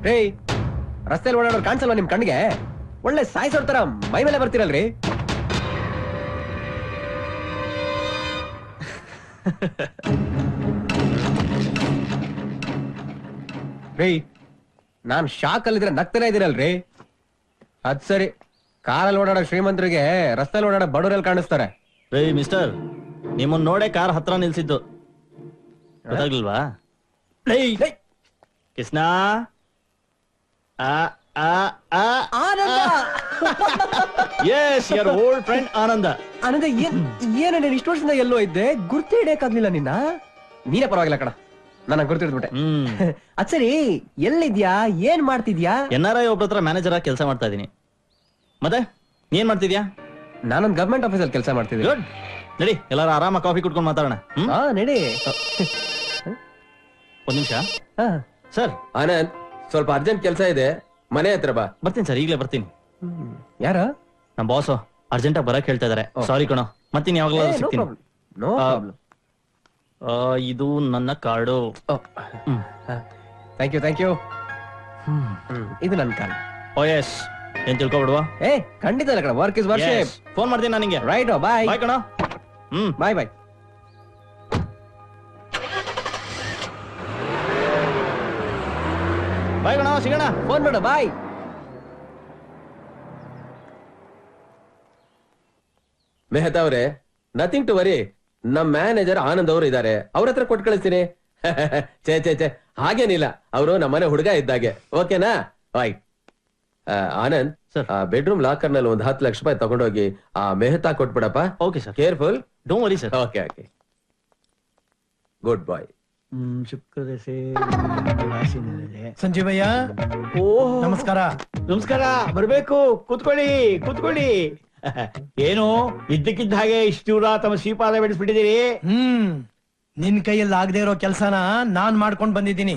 ರೇ ರಸ್ತೆಯಲ್ಲಿ ಓಡಾಡೋರು ಕಾಣಿಸಲ್ವಾ ನಿಮ್ ಕಣ್ಣಿಗೆ? ಒಳ್ಳೆ ಸಾಯಿಸೋರ್ ತರ ಮೈ ಮೇಲೆ ಬರ್ತೀರಲ್ರಿ. ರೀ ನಾನ್ ಶಾಕ್ ಅಲ್ಲಿದ್ರೆ ನಗ್ತಾನೆ ಇದೀನಲ್ರಿ. ಅದ್ ಸರಿ, ಕಾರಲ್ಲಿ ಓಡಾಡೋ ಶ್ರೀಮಂತರಿಗೆ ರಸ್ತೆಯಲ್ಲಿ ಓಡಾಡೋ ಬಡವರಲ್ಲಿ ಕಾಣಿಸ್ತಾರೆ. ರೇ ಮಿಸ್ಟರ್, ನಿಮ್ಮನ್ನ ನೋಡೇ ಕಾರ್ ಹತ್ರ ನಿಲ್ಸಿದ್ದು, ಗೊತ್ತಾಗ್ಲಿಲ್ವಾ? Krishna yes your old friend Anand. Anand ಏನ ಇಷ್ಟು ವರ್ಷದಿಂದ ಎಲ್ಲೋ ಇದ್ದೆ, ಗುರ್ತು ಹಿಡಿಯಕ್ಕಾಗ್ಲಿಲ್ಲ ನಿನ್ನ. ನೀನೇ ಪರವಾಗಿಲ್ಲ ಕಣ, ನನ್ನ ಗುರ್ತು ಹಿಡಿದ್ಬಿಟ್ಟೆ. ಅದ್ ಸರಿ, ಎಲ್ಲಿದ್ಯಾ, ಏನ್ ಮಾಡ್ತಿದ್ಯಾ? NRI ಒಬ್ಬರ ಹತ್ರ ಮ್ಯಾನೇಜರ್ ಆಗಿ ಕೆಲಸ ಮಾಡ್ತಾ ಇದೀನಿ. ಮತ್ತೆ ನೀನ್ ಮಾಡ್ತಿದ್ಯಾ? ನಾನೊಂದು ಗವರ್ಮೆಂಟ್ ಆಫೀಸಲ್ಲಿ ಕೆಲಸ ಮಾಡ್ತಿದ್ದೀನಿ. ಗುಡ್, ನಡಿ ಎಲ್ಲಾರು ಆರಾಮ ಕಾಫಿ ಕುಡ್ಕೊಂಡು ಮಾತಾಡೋಣ. ನಡಿ. ಒಂದ್ ನಿಮಿಷ ಸರ್. ಆನಂದ್, ಸ್ವಲ್ಪ ಅರ್ಜೆಂಟ್ ಕೆಲಸ ಇದೆ, ಮನೆ ಹತ್ರ ಬಾ. ಬರ್ತೀನಿ ಸರ್, ಈಗಲೇ ಬರ್ತೀನಿ. ಯಾರ? ನಮ್ ಬಾಸ್ ಅರ್ಜೆಂಟ್ ಆಗಿ ಬರಕ್ ಹೇಳ್ತಾ ಇದಾರೆ. ಸಾರಿ ಕಣೋ, ಮತ್ತೀನಿ ಯಾವಾಗಲೂ ಸಿಗ್ತೀನಿ. ಇದು ನನ್ನ ಕಾರ್ಡು. Thank you. ಇದು ನನ್ನ ಕಾರ್ಡ್. ಓ ಎಸ್, ಏನ್ ತಿಳ್ಕೊಬಿಡುವ? ಖಂಡಿತ ಇಲ್ಲ ಕಣ, ವರ್ಕ್ ಇಸ್ ವರ್ಷಿಪ್. ಫೋನ್ ಮಾಡ್ತೀನಿ ನಾನು ನಿಂಗೆ. ರೈಟ್, ಬಾಯ್. ಬಾಯ್ ಕಣ. ಬಾಯ್. ಬಾಯ್ ಕಣ, ಸಿಗೋಣ. ಫೋನ್ ಮಾಡು, ಬಾಯ್. ಮೆಹತಾ ಅವ್ರೆ, ನಥಿಂಗ್ ಟು ವರಿ. ನಮ್ ಮ್ಯಾನೇಜರ್ ಆನಂದ್ ಅವರು ಇದಾರೆ, ಅವ್ರ ಹತ್ರ ಕೊಟ್ಟು ಕಳಿಸ್ತೀನಿ. ಚೇ ಹಾಗೇನಿಲ್ಲ, ಅವರು ನಮ್ಮನೆ ಹುಡುಗ ಇದ್ದಾಗೆ. ಓಕೆನಾ? ಬಾಯ್. ಆನಂದ್, ಬೆಡ್ರೂಮ್ ಲಾಕರ್ ನಲ್ಲಿ ಒಂದು 10 ಲಕ್ಷ ರೂಪಾಯಿ ತಗೊಂಡೋಗಿ ಆ ಮೆಹತಾ ಕೊಟ್ಬಿಡಪ್ಪ. Okay sir. Careful, don't worry sir. Okay. Good bye. Sanjeevaiah, ನಮಸ್ಕಾರ. ನಮಸ್ಕಾರ, ಬರ್ಬೇಕು. ಕೂತ್ಕೊಳ್ಳಿ. ಏನು ಇದ್ದಕ್ಕಿದ್ದ ಹಾಗೆ ಇಷ್ಟು ದೂರ ತಮ್ಮ ಶ್ರೀಪಾದ ಬೆಳೆಸ್ಬಿಟ್ಟಿದ್ದೀರಿ? ನಿನ್ ಕೈಯಲ್ಲಿ ಆಗದೆ ಇರೋ ಕೆಲ್ಸನ ನಾನ್ ಮಾಡ್ಕೊಂಡ್ ಬಂದಿದ್ದೀನಿ.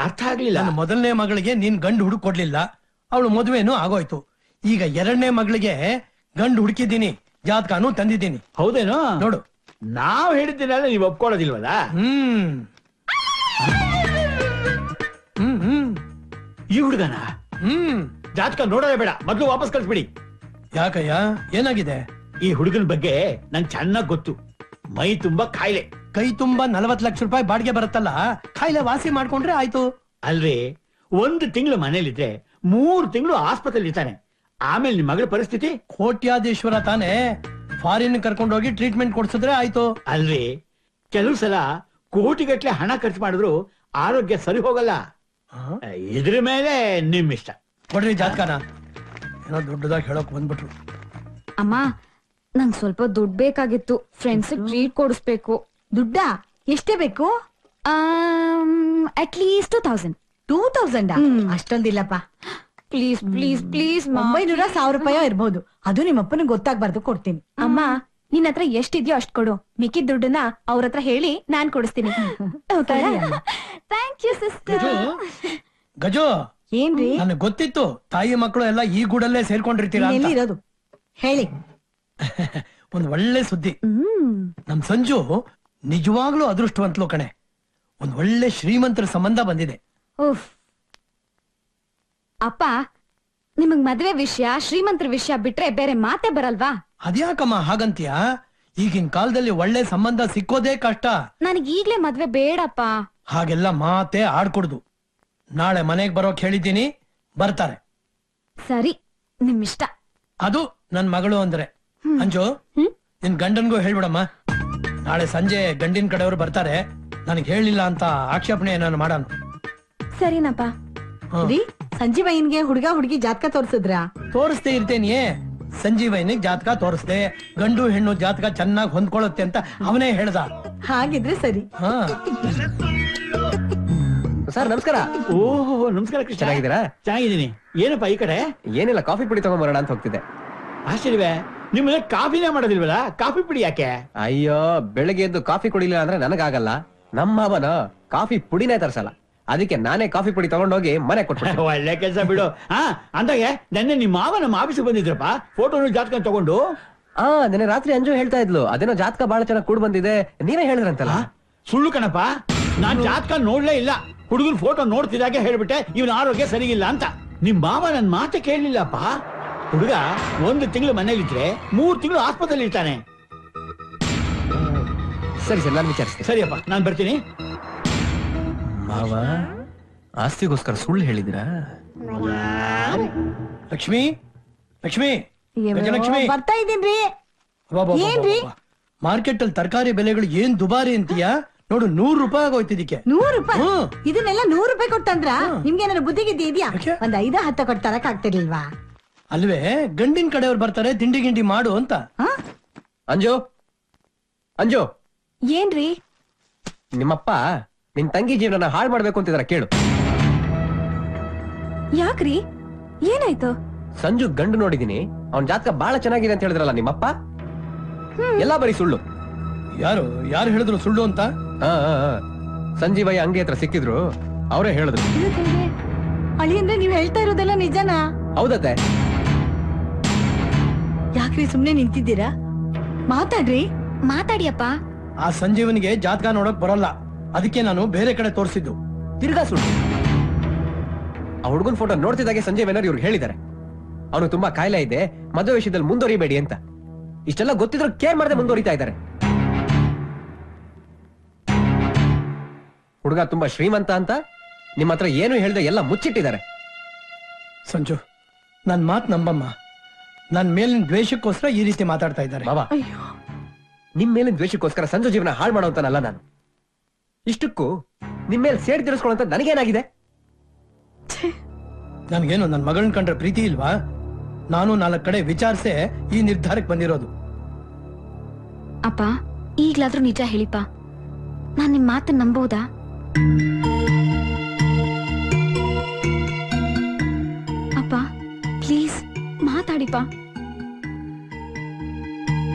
ಅರ್ಥ ಆಗ್ಲಿಲ್ಲ. ನನ್ನ ಮೊದಲನೇ ಮಗಳಿಗೆ ನೀನ್ ಗಂಡು ಹುಡುಕ್ ಕೊಡ್ಲಿಲ್ಲ, ಅವಳು ಮದುವೆನೂ ಆಗೋಯ್ತು. ಈಗ ಎರಡನೇ ಮಗಳಿಗೆ ಗಂಡು ಹುಡುಕಿದ್ದೀನಿ, ಜಾತಕನೂ ತಂದಿದ್ದೀನಿ. ಹೌದೇನೋ? ನೋಡು. ನಾವ್ ಹೇಳಿದ್ದೀನಲ್ಲ, ನೀವ್ ಒಪ್ಕೊಳ್ಳೋದಿಲ್ವಲ್ಲ? ಈ ಹುಡುಗನ ಜಾತಕ ನೋಡೋದೇ ಬೇಡ, ಮೊದ್ಲು ವಾಪಸ್ ಕಳ್ಸ್ಬಿಡಿ. ಯಾಕಯ್ಯ, ಏನಾಗಿದೆ? ಈ ಹುಡುಗನ ಬಗ್ಗೆ ನಂಗೆ ಚೆನ್ನಾಗ್ ಗೊತ್ತು. ಮೈ ತುಂಬಾ ಕಾಯಿಲೆ, ಕೈ ತುಂಬಾ 40 ಲಕ್ಷ ರೂಪಾಯಿ ಬಾಡಿಗೆ ಬರುತ್ತಲ್ಲ, ಕಾಯಿಲೆ ವಾಸಿ ಮಾಡ್ಕೊಂಡ್ರೆ ಆಯ್ತು. ಅಲ್ರಿ, 1 ತಿಂಗಳು ಮನೇಲಿದ್ರೆ 3 ತಿಂಗಳು ಆಸ್ಪತ್ರೆಯಲ್ಲಿ ಇರ್ತಾನೆ. ಆಮೇಲೆ ನಿಮ್ ಮಗಳ ಪರಿಸ್ಥಿತಿ? ಕೋಟ್ಯಾಧೀಶ್ವರ ತಾನೇ, ಫಾರಿನ್ ಕರ್ಕೊಂಡೋಗಿ ಟ್ರೀಟ್ಮೆಂಟ್ ಕೊಡ್ಸಿದ್ರೆ ಆಯ್ತು. ಅಲ್ರಿ, ಕೆಲವು ಸಲ ಕೋಟಿಗಟ್ಲೆ ಹಣ ಖರ್ಚು ಮಾಡಿದ್ರು ಆರೋಗ್ಯ ಸರಿ ಹೋಗಲ್ಲ. ಇದ್ರ ಮೇಲೆ ನಿಮ್ ಇಷ್ಟ. ಕೊಡ್ರಿ ಜಾತಕನ. ಏನೋ ದೊಡ್ಡದಾಗಿ ಹೇಳೋಕ್ ಬಂದ್ಬಿಟ್ರು. ಅಮ್ಮ, ನಂಗ್ ಸ್ವಲ್ಪ ದುಡ್ಡು ಬೇಕಾಗಿತ್ತು, ಫ್ರೆಂಡ್ಸ್ ಟ್ರೀಟ್ ಕೊಡಿಸ್ಬೇಕು. ದುಡ್ಡ ಎಷ್ಟೇ ಬೇಕು? ಅಟ್ಲೀಸ್ಟ್ 2000. 2000? ಅಷ್ಟೊಂದಿಲ್ಲಪ್ಪ. Please please please. 900-1000 ರೂಪಾಯಿ ಇರ್ಬೋದು. ಅದು ನಿಮ್ಮಪ್ಪನ ಗೊತ್ತಾಗ್ಬಾರ್ದು, ಕೊಡ್ತೀನಿ. ಅಮ್ಮ, ನಿನ್ ಹತ್ರ ಎಷ್ಟಿದ್ಯೋ ಅಷ್ಟ್ ಕೊಡು, ಮಿಕ್ಕಿದ ದುಡ್ಡನ್ನ ಅವ್ರ ಹತ್ರ ಹೇಳಿ ನಾನ್ ಕೊಡಿಸ್ತೀನಿ. Thank you sister. ಗಜು, ಏನ್ರಿ? ನನಗೆ ಗೊತ್ತಿತ್ತು ತಾಯಿ ಮಕ್ಕಳು ಎಲ್ಲ ಈ ಗೂಡಲ್ಲೇ ಸೇರ್ಕೊಂಡಿರ್ತೀರಾ ಅಂತ. ಎಲ್ಲಿರೋದು ಹೇಳಿ. ಒಂದ್ ಒಳ್ಳೆ ಸುದ್ದಿ. ನಮ್ ಸಂಜು ನಿಜವಾಗ್ಲೂ ಅದೃಷ್ಟವಂತಲು ಕಣೆ. ಒಂದ್ ಒಳ್ಳೆ ಶ್ರೀಮಂತರ ಸಂಬಂಧ ಬಂದಿದೆ. ಅಪ್ಪ, ನಿಮಗ್ ಮದ್ವೆ ವಿಷಯ, ಶ್ರೀಮಂತರ ವಿಷಯ ಬಿಟ್ರೆ ಬೇರೆ ಮಾತೆ ಬರಲ್ವಾ? ಅದ್ಯಾಕಮ್ಮ ಹಾಗಂತೀಯ? ಈಗಿನ ಕಾಲದಲ್ಲಿ ಒಳ್ಳೆ ಸಂಬಂಧ ಸಿಕ್ಕೋದೇ ಕಷ್ಟ. ನನಗ್ ಈಗ್ಲೇ ಮದ್ವೆ ಬೇಡಪ್ಪ. ಹಾಗೆಲ್ಲ ಮಾತೆ ಆಡ್ಕೊಡ್ದು. ನಾಳೆ ಮನೆಗ್ ಬರೋಕ್ ಹೇಳಿದ್ದೀನಿ, ಬರ್ತಾರೆ. ಸರಿ, ನಿಮ್ಮಿಷ್ಟ. ಅದು ನನ್ ಮಗಳು ಅಂದ್ರೆ. ಅಂಜು, ನಿನ್ ಗಂಡನ್ಗೂ ಹೇಳ್ಬಿಡಮ್ಮ. ನಾಳೆ ಸಂಜೆ ಗಂಡಿನ ಕಡೆಯವರು ಬರ್ತಾರೆ, ನನಗೆ ಹೇಳಿಲ್ಲ ಅಂತ ಆಕ್ಷೇಪಣೆ ಏನಾನು ಮಾಡೋಣ. ಸರಿನಪ್ಪ. ಸಂಜೀವಯ್ಯನ್ಗೆ ಹುಡುಗ ಹುಡುಗಿ ಜಾತಕ ತೋರ್ಸಿದ್ರ? ತೋರಿಸ್ದೇ ಇರ್ತೇನಿಯೇ. ಸಂಜೀವಯ್ಯನಿಗೆ ಜಾತಕ ತೋರಿಸ್ದೆ, ಗಂಡು ಹೆಣ್ಣು ಜಾತಕ ಚೆನ್ನಾಗಿ ಹೊಂದ್ಕೊಳ್ಳುತ್ತೆ ಅಂತ ಅವನೇ ಹೇಳ್ದ. ಹಾಗಿದ್ರೆ ಸರಿ. ಸರ್ ನಮಸ್ಕಾರ. ಓಹೋ, ನಮಸ್ಕಾರ ಕೃಷ್ಣ. ಚೆನ್ನಾಗಿದ್ದೀರಾ? ಚೆನ್ನಾಗಿದ್ದೀನಿ. ಏನಪ್ಪಾ ಈ ಕಡೆ? ಏನಿಲ್ಲ, ಕಾಫಿ ಪುಡಿ ತಗೊಂಡ್ಬರೋಣ ಅಂತ ಹೋಗ್ತಿದ್ದೆ. ಆಶ್ಚರ್ಯವೇ, ನಿಮ್ಮನೆ ಕಾಫಿನೇ ಮಾಡೋದಿಲ್ವಲ್ಲ? ಕಾಫಿ ಪುಡಿ ಯಾಕೆ? ಅಯ್ಯೋ, ಬೆಳಗ್ಗೆ ಎದ್ದು ಕಾಫಿ ಕುಡಿಲಿಲ್ಲ ಅಂದ್ರೆ ನನಗಾಗಲ್ಲ. ನಮ್ಮ ಮಾವನ ಕಾಫಿ ಪುಡಿನೇ ತರ್ಸಲ್ಲ, ಅದಕ್ಕೆ ನಾನೇ ಕಾಫಿ ಪುಡಿ ತಗೊಂಡೋಗಿ ಮನೆ ಕೊಟ್ಟು. ಒಳ್ಳೆ ಕೆಲಸ ಬಿಡು. ಅಂದಾಗೆ ನೆನ್ನೆ ನಿಮ್ಮ ಮಾವ ನಮ್ಮ ಆಫೀಸ್ ಬಂದಿದ್ರಪ್ಪ, ಫೋಟೋ ಜಾತಕ ತಗೊಂಡು. ನೆನ್ನೆ ರಾತ್ರಿ ಅಂಜು ಹೇಳ್ತಾ ಇದ್ಲು, ಅದೇನೋ ಜಾತಕ ಬಹಳ ಚೆನ್ನಾಗಿ ಕೂಡ್ ಬಂದಿದೆ, ನೀವೇ ಹೇಳಿದ್ರಂತಲ್ಲ. ಸುಳ್ಳು ಕಣಪ್ಪ, ನಾನ್ ಜಾತಕ ನೋಡ್ಲೇ ಇಲ್ಲ. ಹುಡುಗನ ಫೋಟೋ ನೋಡ್ತಿದ್ದಾಗೆ ಹೇಳ್ಬಿಟ್ಟೆ ಇವನ ಆರೋಗ್ಯ ಸರಿಗಿಲ್ಲ ಅಂತ. ನಿಮ್ ಮಾವ ನನ್ ಮಾತೆ ಕೇಳಲಿಲ್ಲಪ್ಪ. ಹುಡುಗ 1 ತಿಂಗಳು ಮನೇಲಿದ್ರೆ 3 ತಿಂಗಳು ಆಸ್ಪತ್ರೆಯಲ್ಲಿ ಇರ್ತಾನೆ. ಸರಿ ಸರ್, ನಾನು ವಿಚಾರಿಸ್ತೇನೆ. ಸರಿಯಪ್ಪ, ನಾನ್ ಬರ್ತೀನಿ. ಮಾವ ಆಸ್ತಿಗೋಸ್ಕರ ಸುಳ್ಳು ಹೇಳಿದಿರಾ? ಲಕ್ಷ್ಮಿ, ಲಕ್ಷ್ಮಿ, ಗಜಲಕ್ಷ್ಮಿ, ಬರ್ತಾ ಇದ್ದೀನ್ರಿ. ಏನ್ರಿ? ಮಾರ್ಕೆಟ್ ಅಲ್ಲಿ ತರಕಾರಿ ಬೆಲೆಗಳು ಏನ್ ದುಬಾರಿ ಅಂತೀಯಾ? ನೋಡು, 100 ರೂಪಾಯಿ ಆಗೋಯ್ತು ಇದಕ್ಕೆ. 100 ರೂಪಾಯಿ? ಇದನ್ನೆಲ್ಲ 100 ರೂಪಾಯಿ ಕೊಟ್ಟಂದ್ರ ನಿಮ್ಗೆ ಏನಾದ್ರು ಬುದ್ಧಿಗಿದ್ದಿ ಇದೆಯಾ? ಯಾಕೆ? ಒಂದ್ 5-10 ಕೊಟ್ಟು ತರಕ್ ಆಗ್ತಿರ್ಲಿಲ್ವಾ? ಅಲ್ವೇ, ಗಂಡಿನ ಕಡೆಯವ್ರು ಬರ್ತಾರೆ, ತಿಂಡಿ ಗಿಂಡಿ ಮಾಡು ಅಂತ. ಅಂಜು, ಅಂಜು, ಏನ್ರಿ? ನಿಮ್ಮಪ್ಪ ನಿನ್ ತಂಗಿ ಜೀವನ ಹಾಳು ಮಾಡ್ಬೇಕು ಅಂತಿದಾರ, ಕೇಳು. ಯಾಕ್ರಿ? ಏನಾಯ್ತು? ಸಂಜು ಗಂಡು ನೋಡಿದೀನಿ, ಅವನ್ ಜಾತಕ ಬಹಳ ಚೆನ್ನಾಗಿದೆ ಅಂತ ಹೇಳಿದ್ರಲ್ಲ ನಿಮ್ಮಪ್ಪ. ಎಲ್ಲಾ ಬರೀ ಸುಳ್ಳು. ಯಾರು ಯಾರು ಹೇಳಿದ್ರು ಸುಳ್ಳು ಅಂತ? ಸಂಜೀವಯ್ಯ ಅಂಗಡಿ ಹತ್ರ ಸಿಕ್ಕಿದ್ರು, ಅವರೇ ಹೇಳಿದ್ರು. ಅಳಿ ಅಂದ್ರೆ ನೀವ್ ಹೇಳ್ತಾ ಇರೋದೆಲ್ಲ ನಿಜನಾ? ಹೌದತ್ತೆ. ಯಾಕ್ರಿ ಸುಮ್ನೆ ನಿಂತಿದ್ದೀರಾ? ಮಾತಾಡ್ರಿ. ಮಾತಾಡಿಯಪ್ಪ. ಆ ಸಂಜೀವನಿಗೆ ಜಾತಕ ನೋಡಕ್ ಬರಲ್ಲ, ಅದಕ್ಕೆ ನಾನು ಬೇರೆ ಕಡೆ ತೋರಿಸಿದ್ದು. ತಿರ್ಗಾ ಸುಳ್ಳು. ಆ ಹುಡುಗನ್ ಫೋಟೋ ನೋಡ್ತಿದ್ದಾಗೆ ಸಂಜಯ್ ಏನಾರು ಇವ್ರಿಗೆ ಹೇಳಿದ್ದಾರೆ, ಅವನು ತುಂಬಾ ಕಾಯಿಲೆ ಇದೆ, ಮದುವೆ ವಿಷಯದಲ್ಲಿ ಮುಂದುವರಿಬೇಡಿ ಅಂತ. ಇಷ್ಟೆಲ್ಲ ಗೊತ್ತಿದ್ರು ಕೇರ್ ಮಾಡದೆ ಮುಂದುವರಿತಾ ಇದ್ದಾರೆ. ಹುಡುಗ ತುಂಬಾ ಶ್ರೀಮಂತ ಅಂತ ನಿಮ್ಮ ಹತ್ರ ಏನು ಹೇಳ್ದೆ ಎಲ್ಲ ಮುಚ್ಚಿಟ್ಟಿದ್ದಾರೆ. ಸಂಜು, ನನ್ ಮಾತ್ ನಂಬಮ್ಮ. ನನ್ ಮೇಲಿನ ದ್ವೇಷಕ್ಕೋಸ್ಕರ ಈ ರೀತಿ ಮಾತಾಡ್ತಾ ಇದ್ದಾರೆ. ಬಾಬಾ, ನಿಮ್ ಮೇಲಿನ ದ್ವೇಷಕ್ಕೋಸ್ಕರ ಸಂಜು ಜೀವನ ಹಾಳು ಮಾಡೋಂತಾನಲ್ಲ ನಾನು. ಇಷ್ಟಕ್ಕೂ ನಿಮ್ ಮೇಲೆ ಸೇಡ್ ತೀರಿಸ್ಕೊಳ್ಳೋಂತ ನನಗೇನಾಗಿದೆ? ನನ್ಗೇನು ನನ್ ಮಗಳನ್ನ ಕಂಡ್ರೆ ಪ್ರೀತಿ ಇಲ್ವಾ? ನಾನು 4 ಕಡೆ ವಿಚಾರಿಸೇ ಈ ನಿರ್ಧಾರಕ್ಕೆ ಬಂದಿರೋದು. ಅಪ್ಪ, ಈಗ್ಲಾದ್ರೂ ನಿಜ ಹೇಳಿಪ್ಪ. ನಾನ್ ನಿಮ್ ಮಾತನ್ನ ನಂಬಹುದಾ? ಅಪ್ಪ ಪ್ಲೀಸ್ ಮಾತಾಡಿಪ್ಪ.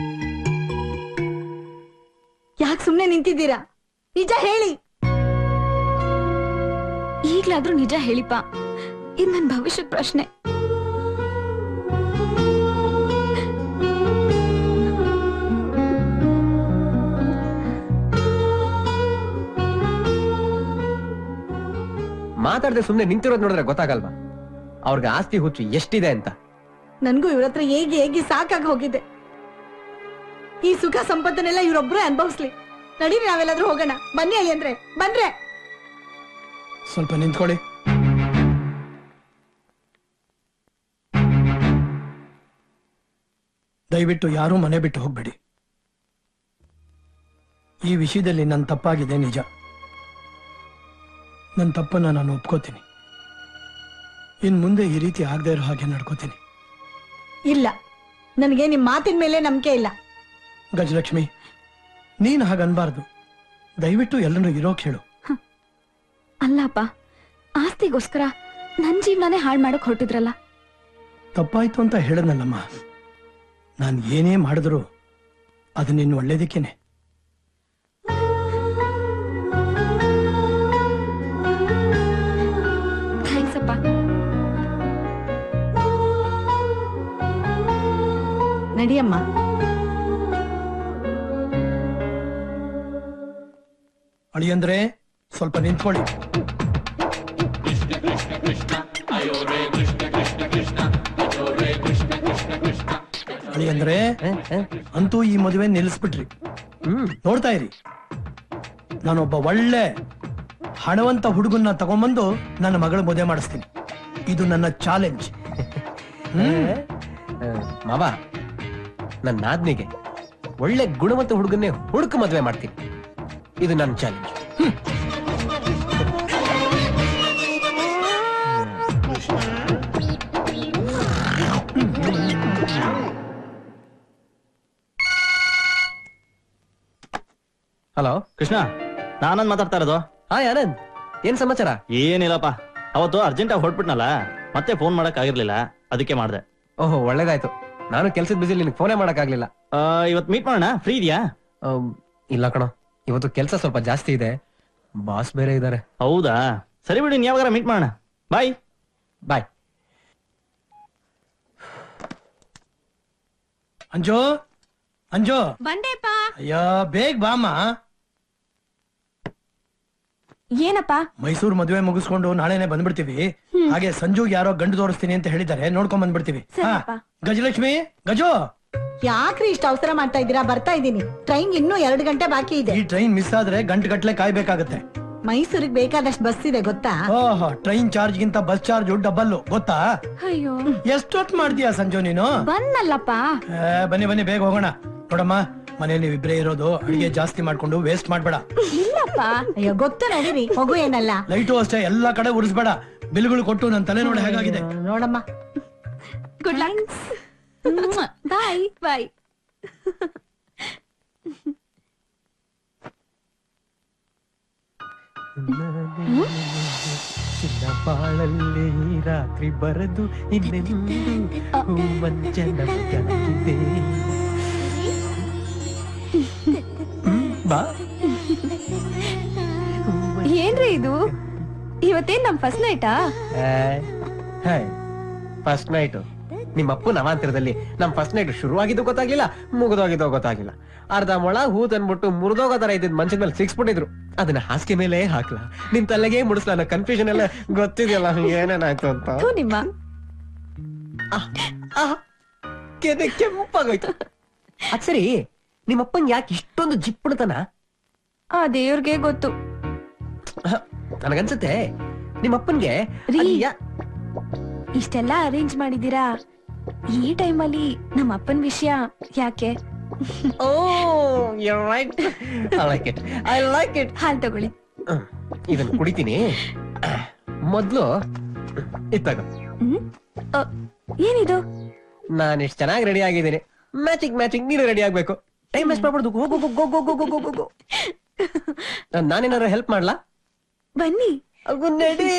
ಯಾಕೆ ಸುಮ್ನೆ ನಿಂತಿದ್ದೀರಾ? ನಿಜ ಹೇಳಿ. ಈಗ್ಲಾದ್ರೂ ನಿಜ ಹೇಳಿಪ್ಪ. ಇದು ನನ್ ಭವಿಷ್ಯದ ಪ್ರಶ್ನೆ. ಮಾತಾಡದೆ ಸುಮ್ನೆ ನಿಂತಿರೋದ್ ನೋಡಿದ್ರೆ ಗೊತ್ತಾಗಲ್ವಾ ಅವ್ರಿಗೆ ಆಸ್ತಿ ಹುಚ್ಚು ಎಷ್ಟಿದೆ ಅಂತ? ನನ್ಗೂ ಇವ್ರ ಹತ್ರ ಹೇಗಿ ಸಾಕಾಗಿ ಹೋಗಿದೆ. ಈ ಸುಖ ಸಂಪತ್ತನ್ನೆಲ್ಲ ಇವ್ರೊಬ್ರೇ ಅನುಭವಿಸ್ಲಿ. ನಡೀರಿ, ನಾವೆಲ್ಲಾದ್ರೂ ಹೋಗೋಣ. ಬನ್ನಿ ಅಳಿ ಅಂದ್ರೆ ಬಂದ್ರೆ. ಸ್ವಲ್ಪ ನಿಂತ್ಕೊಳ್ಳಿ. ದಯವಿಟ್ಟು ಯಾರೂ ಮನೆ ಬಿಟ್ಟು ಹೋಗ್ಬೇಡಿ. ಈ ವಿಷಯದಲ್ಲಿ ನನ್ನ ತಪ್ಪಾಗಿದೆ ನಿಜ. ನನ್ನ ತಪ್ಪನ್ನ ನಾನು ಒಪ್ಕೋತೀನಿ. ಇನ್ ಮುಂದೆ ಈ ರೀತಿ ಆಗದೆ ಇರೋ ಹಾಗೆ ನಡ್ಕೋತೀನಿ. ಇಲ್ಲ, ನನಗೆ ನಿಮ್ ಮಾತಿನ ಮೇಲೆ ನಂಬಿಕೆ ಇಲ್ಲ. ಗಜಲಕ್ಷ್ಮಿ, ನೀನ್ ಹಾಗನ್ಬಾರ್ದು. ದಯವಿಟ್ಟು ಎಲ್ಲನೂ ಇರೋಕ್ ಹೇಳು. ಅಲ್ಲಪ್ಪ, ಆಸ್ತಿಗೋಸ್ಕರ ನನ್ ಜೀವನನೇ ಹಾಳು ಮಾಡಕ್ ಹೊರಟಿದ್ರಲ್ಲ. ತಪ್ಪಾಯ್ತು ಅಂತ ಹೇಳದ್ನಲ್ಲಮ್ಮ. ನಾನು ಏನೇ ಮಾಡಿದ್ರು ಅದು ನಿನ್ನ ಒಳ್ಳೇದಕ್ಕೇನೆ. ಥ್ಯಾಂಕ್ಸ್ ಅಪ್ಪ. ನಡಿಯಮ್ಮ. ಅಳಿಯಂದ್ರೆ ಸ್ವಲ್ಪ ನಿಂತ್ಕೊಳ್ಳಿ. ಅಳಿಯಂದ್ರೆ ಅಂತೂ ಈ ಮದುವೆ ನಿಲ್ಲಿಸ್ಬಿಟ್ರಿ. ನೋಡ್ತಾ ಇರಿ, ನಾನೊಬ್ಬ ಒಳ್ಳೆ ಹಣವಂತ ಹುಡುಗನ್ನ ತಗೊಂಬಂದು ನನ್ನ ಮಗಳ ಮದುವೆ ಮಾಡಿಸ್ತೀನಿ. ಇದು ನನ್ನ ಚಾಲೆಂಜ್. ಮಾವ, ನನ್ನ ನಾದ್ನಿಗೆ ಒಳ್ಳೆ ಗುಣವಂತ ಹುಡುಗನ್ನೇ ಹುಡುಕು ಮದುವೆ ಮಾಡ್ತೀನಿ. ಇದು ನನ್ನ ಚಾಲೆಂಜ್. ಹಲೋ ಕೃಷ್ಣ, ನಾನಂದ್ ಮಾತಾಡ್ತಾ ಇರೋದು. ಹಾಯ್ ಆನಂದ್, ಏನ್ ಸಮಾಚಾರ? ಏನಿಲ್ಲಪ್ಪ, ಅವತ್ತು ಅರ್ಜೆಂಟ್ ಆಗಿ ಹೊರಟ್ಬಿಟ್ನಲ್ಲ, ಮತ್ತೆ ಫೋನ್ ಮಾಡಕ್ ಆಗಿರ್ಲಿಲ್ಲ, ಅದಕ್ಕೆ ಮಾಡ್ದೆ. ಓಹೋ, ಒಳ್ಳೇದಾಯ್ತು. ನಾನು ಕೆಲ್ಸದ ಬಿಸಿಲಿ ನಿನಗೆ ಫೋನೇ ಮಾಡಕ್ ಆಗ್ಲಿಲ್ಲ. ಇವತ್ ಮೀಟ್ ಮಾಡೋಣ, ಫ್ರೀ ಇದೆಯಾ? ಇಲ್ಲ ಕಣೋ, ಇವತ್ತು ಕೆಲಸ ಸ್ವಲ್ಪ ಜಾಸ್ತಿ ಇದೆ, ಬಾಸ್ ಬೇರೆ ಇದಾರೆ. ಹೌದಾ, ಸರಿ ಬಿಡಿ, ಯಾವಾಗಾರ ಮೀಟ್ ಮಾಡೋಣ. ಬಾಯ್ ಬಾಯ್. ಅಂಜೋ, ಅಂಜೋ, ಬಂಡೆಪ್ಪ. ಅಯ್ಯೋ ಬೇಗ ಬಾಮ. ಏನಪ್ಪ? ಮೈಸೂರು ಮದುವೆ ಮುಗಿಸ್ಕೊಂಡು ನಾಳೆನೆ ಬಂದ್ಬಿಡ್ತೀವಿ. ಹಾಗೆ ಸಂಜುಗ್ ಯಾರೋ ಗಂಡು ತೋರಿಸ್ತೀನಿ ಅಂತ ಹೇಳಿದ್ದಾರೆ, ನೋಡ್ಕೊಂಡ್ ಬಂದ್ಬಿಡ್ತೀವಿ. ಸರಿಯಪ್ಪ. ಗಜಲಕ್ಷ್ಮಿ, ಗಜು, ಯಾಕ್ರಿ ಇಷ್ಟ ಅವಸರ ಮಾಡ್ತಾ ಇದ್ದೀರಾ? ಬರ್ತಾ ಇದ್ದೀನಿ. ಟ್ರೈನ್ ಇನ್ನೂ 2 ಗಂಟೆ ಬಾಕಿ ಇದೆ. ಈ ಟ್ರೈನ್ ಮಿಸ್ ಆದ್ರೆ ಗಂಟೆ ಕಾಯ್ಬೇಕಾಗತ್ತೆ. ಮೈಸೂರಿಗೆ ಬೇಕಾದಷ್ಟು ಬಸ್ ಇದೆ ಗೊತ್ತಾ? ಓಹೋ, ಟ್ರೈನ್ ಚಾರ್ಜ್ ಗಿಂತ ಬಸ್ ಚಾರ್ಜ್ ಡಬಲ್ ಗೊತ್ತಾ? ಅಯ್ಯೋ, ಎಷ್ಟೊತ್ ಮಾಡ್ತೀಯಾ ಸಂಜು ನೀನು? ಬಂದಲ್ಲಪ್ಪ. ಬನ್ನಿ ಬೇಗ ಹೋಗೋಣ. ನೋಡಮ್ಮ, ಮನೇಲಿ ನೀವಿಬ್ರೇ ಇರೋದು, ಅಡಿಗೆ ಜಾಸ್ತಿ ಮಾಡ್ಕೊಂಡು ವೇಸ್ಟ್ ಮಾಡ್ಬೇಡ. ಇಲ್ಲಪ್ಪ. ಅಯ್ಯೋ ಗೊತ್ತು ನಡೀರಿ, ಮಗು ಏನಲ್ಲ. ಲೈಟು ಅಷ್ಟೇ, ಎಲ್ಲಾ ಕಡೆ ಉರಿಸ್ಬೇಡ. ಬಿಲ್ಗಳು ಕೊಟ್ಟು ನನ್ ತಲೆ ನೋಡಿ ಹೇಗಾಗಿದೆ. ನೋಡಮ್ಮ. Good luck. Bye bye. ಚಿನ್ನ ಬಾಳಲ್ಲಿ ರಾತ್ರಿ ಬರದು ಇನ್ನೆಂದು ಮಂಚನವಾಗಿದೆ. ಬಾ. ಏನ್ರಿ ಇದು? ಇವತ್ತೇನ್ ನಮ್ ಫಸ್ಟ್ ನೈಟಾ? ಫಸ್ಟ್ ನೈಟ್ ನಿಮ್ಮ ಅಪ್ಪನ ಅವಾಂತರದಲ್ಲಿ ನಮ್ ಫಸ್ಟ್ ನೈಟ್ ಶುರುವಾಗಿದ್ದು ಗೊತ್ತಾಗ್ಲಿಲ್ಲ, ಮುಗಿದೋಗಿದ್ದೋ ಗೊತ್ತಾಗ್ಲಿಲ್ಲ. ಅರ್ಧ ಮೊಳ ಹೂ ತಂದ್ಬಿಟ್ಟು ಮುರಿದೋಗೋ ತರ ಇದ್ದಿದ್ ಮಂಚದ ಮೇಲೆ ಸಿಕ್ಸ್ಬಿಟ್ಟಿದ್ರು. ಅದನ್ನ ಹಾಸಿಗೆ ಮೇಲೆ ಹಾಕ್ಲಾ, ನಿನ್ ತಲೆಗೆ ಮುಡಿಸ್ಲಾ ಅನ್ನೋ ಕನ್ಫ್ಯೂಷನ್ ಎಲ್ಲ ಗೊತ್ತಿದೆಯಲ್ಲ ಏನೇನಾಯ್ತು ಅಂತ. ಥು, ನಿಮ್ಮ ಕೆನೆ ಕೆಂಪಾಗೋಯ್ತು. ಅದ್ ಸರಿ, ನಿಮ್ಮಪ್ಪನ್ ಯಾಕೆ ಇಷ್ಟೊಂದು ಜಿಪ್ಪುಡ್ತಾನ? ಆ ದೇವ್ರಿಗೆ ಗೊತ್ತು. ನನಗನ್ಸುತ್ತೆ ನಿಮ್ಮಪ್ಪನ್ಗೆ ರೀ. ಅಲ್ಲಿ ಯಾ- ಇಷ್ಟೆಲ್ಲ ಅರೇಂಜ್ ಮಾಡಿದೀರಾ, ಈ ಟೈಮಲ್ಲಿ ನಮ್ಮ ಅಪ್ಪನ ವಿಷಯ ಯಾಕೆ? Oh, you're right. I like it. I like it. ಹಾಲ್ ತಗೊಳ್ಳಿ. ಇದನ್ನ ಕುಡಿತೀನಿ. ಮೊದ್ಲು ಇತ್ತಾಗ. ಅ, ಏನಿದು? ನಾನು ಎಷ್ಟು ಚೆನ್ನಾಗಿ ರೆಡಿ ಆಗಿದ್ದೀನಿ. ಮ್ಯಾಚಿಂಗ್ ನೀನು ರೆಡಿ ಆಗ್ಬೇಕು. ಟೈಮ್ ವೇಸ್ಟ್ ಮಾಡ್ಬಾರ್ದು. ಹೋಗು. ನಾನೇನಾದ್ರು ಹೆಲ್ಪ್ ಮಾಡ್ಲಾ? ಬನ್ನಿ. ನಡಿ.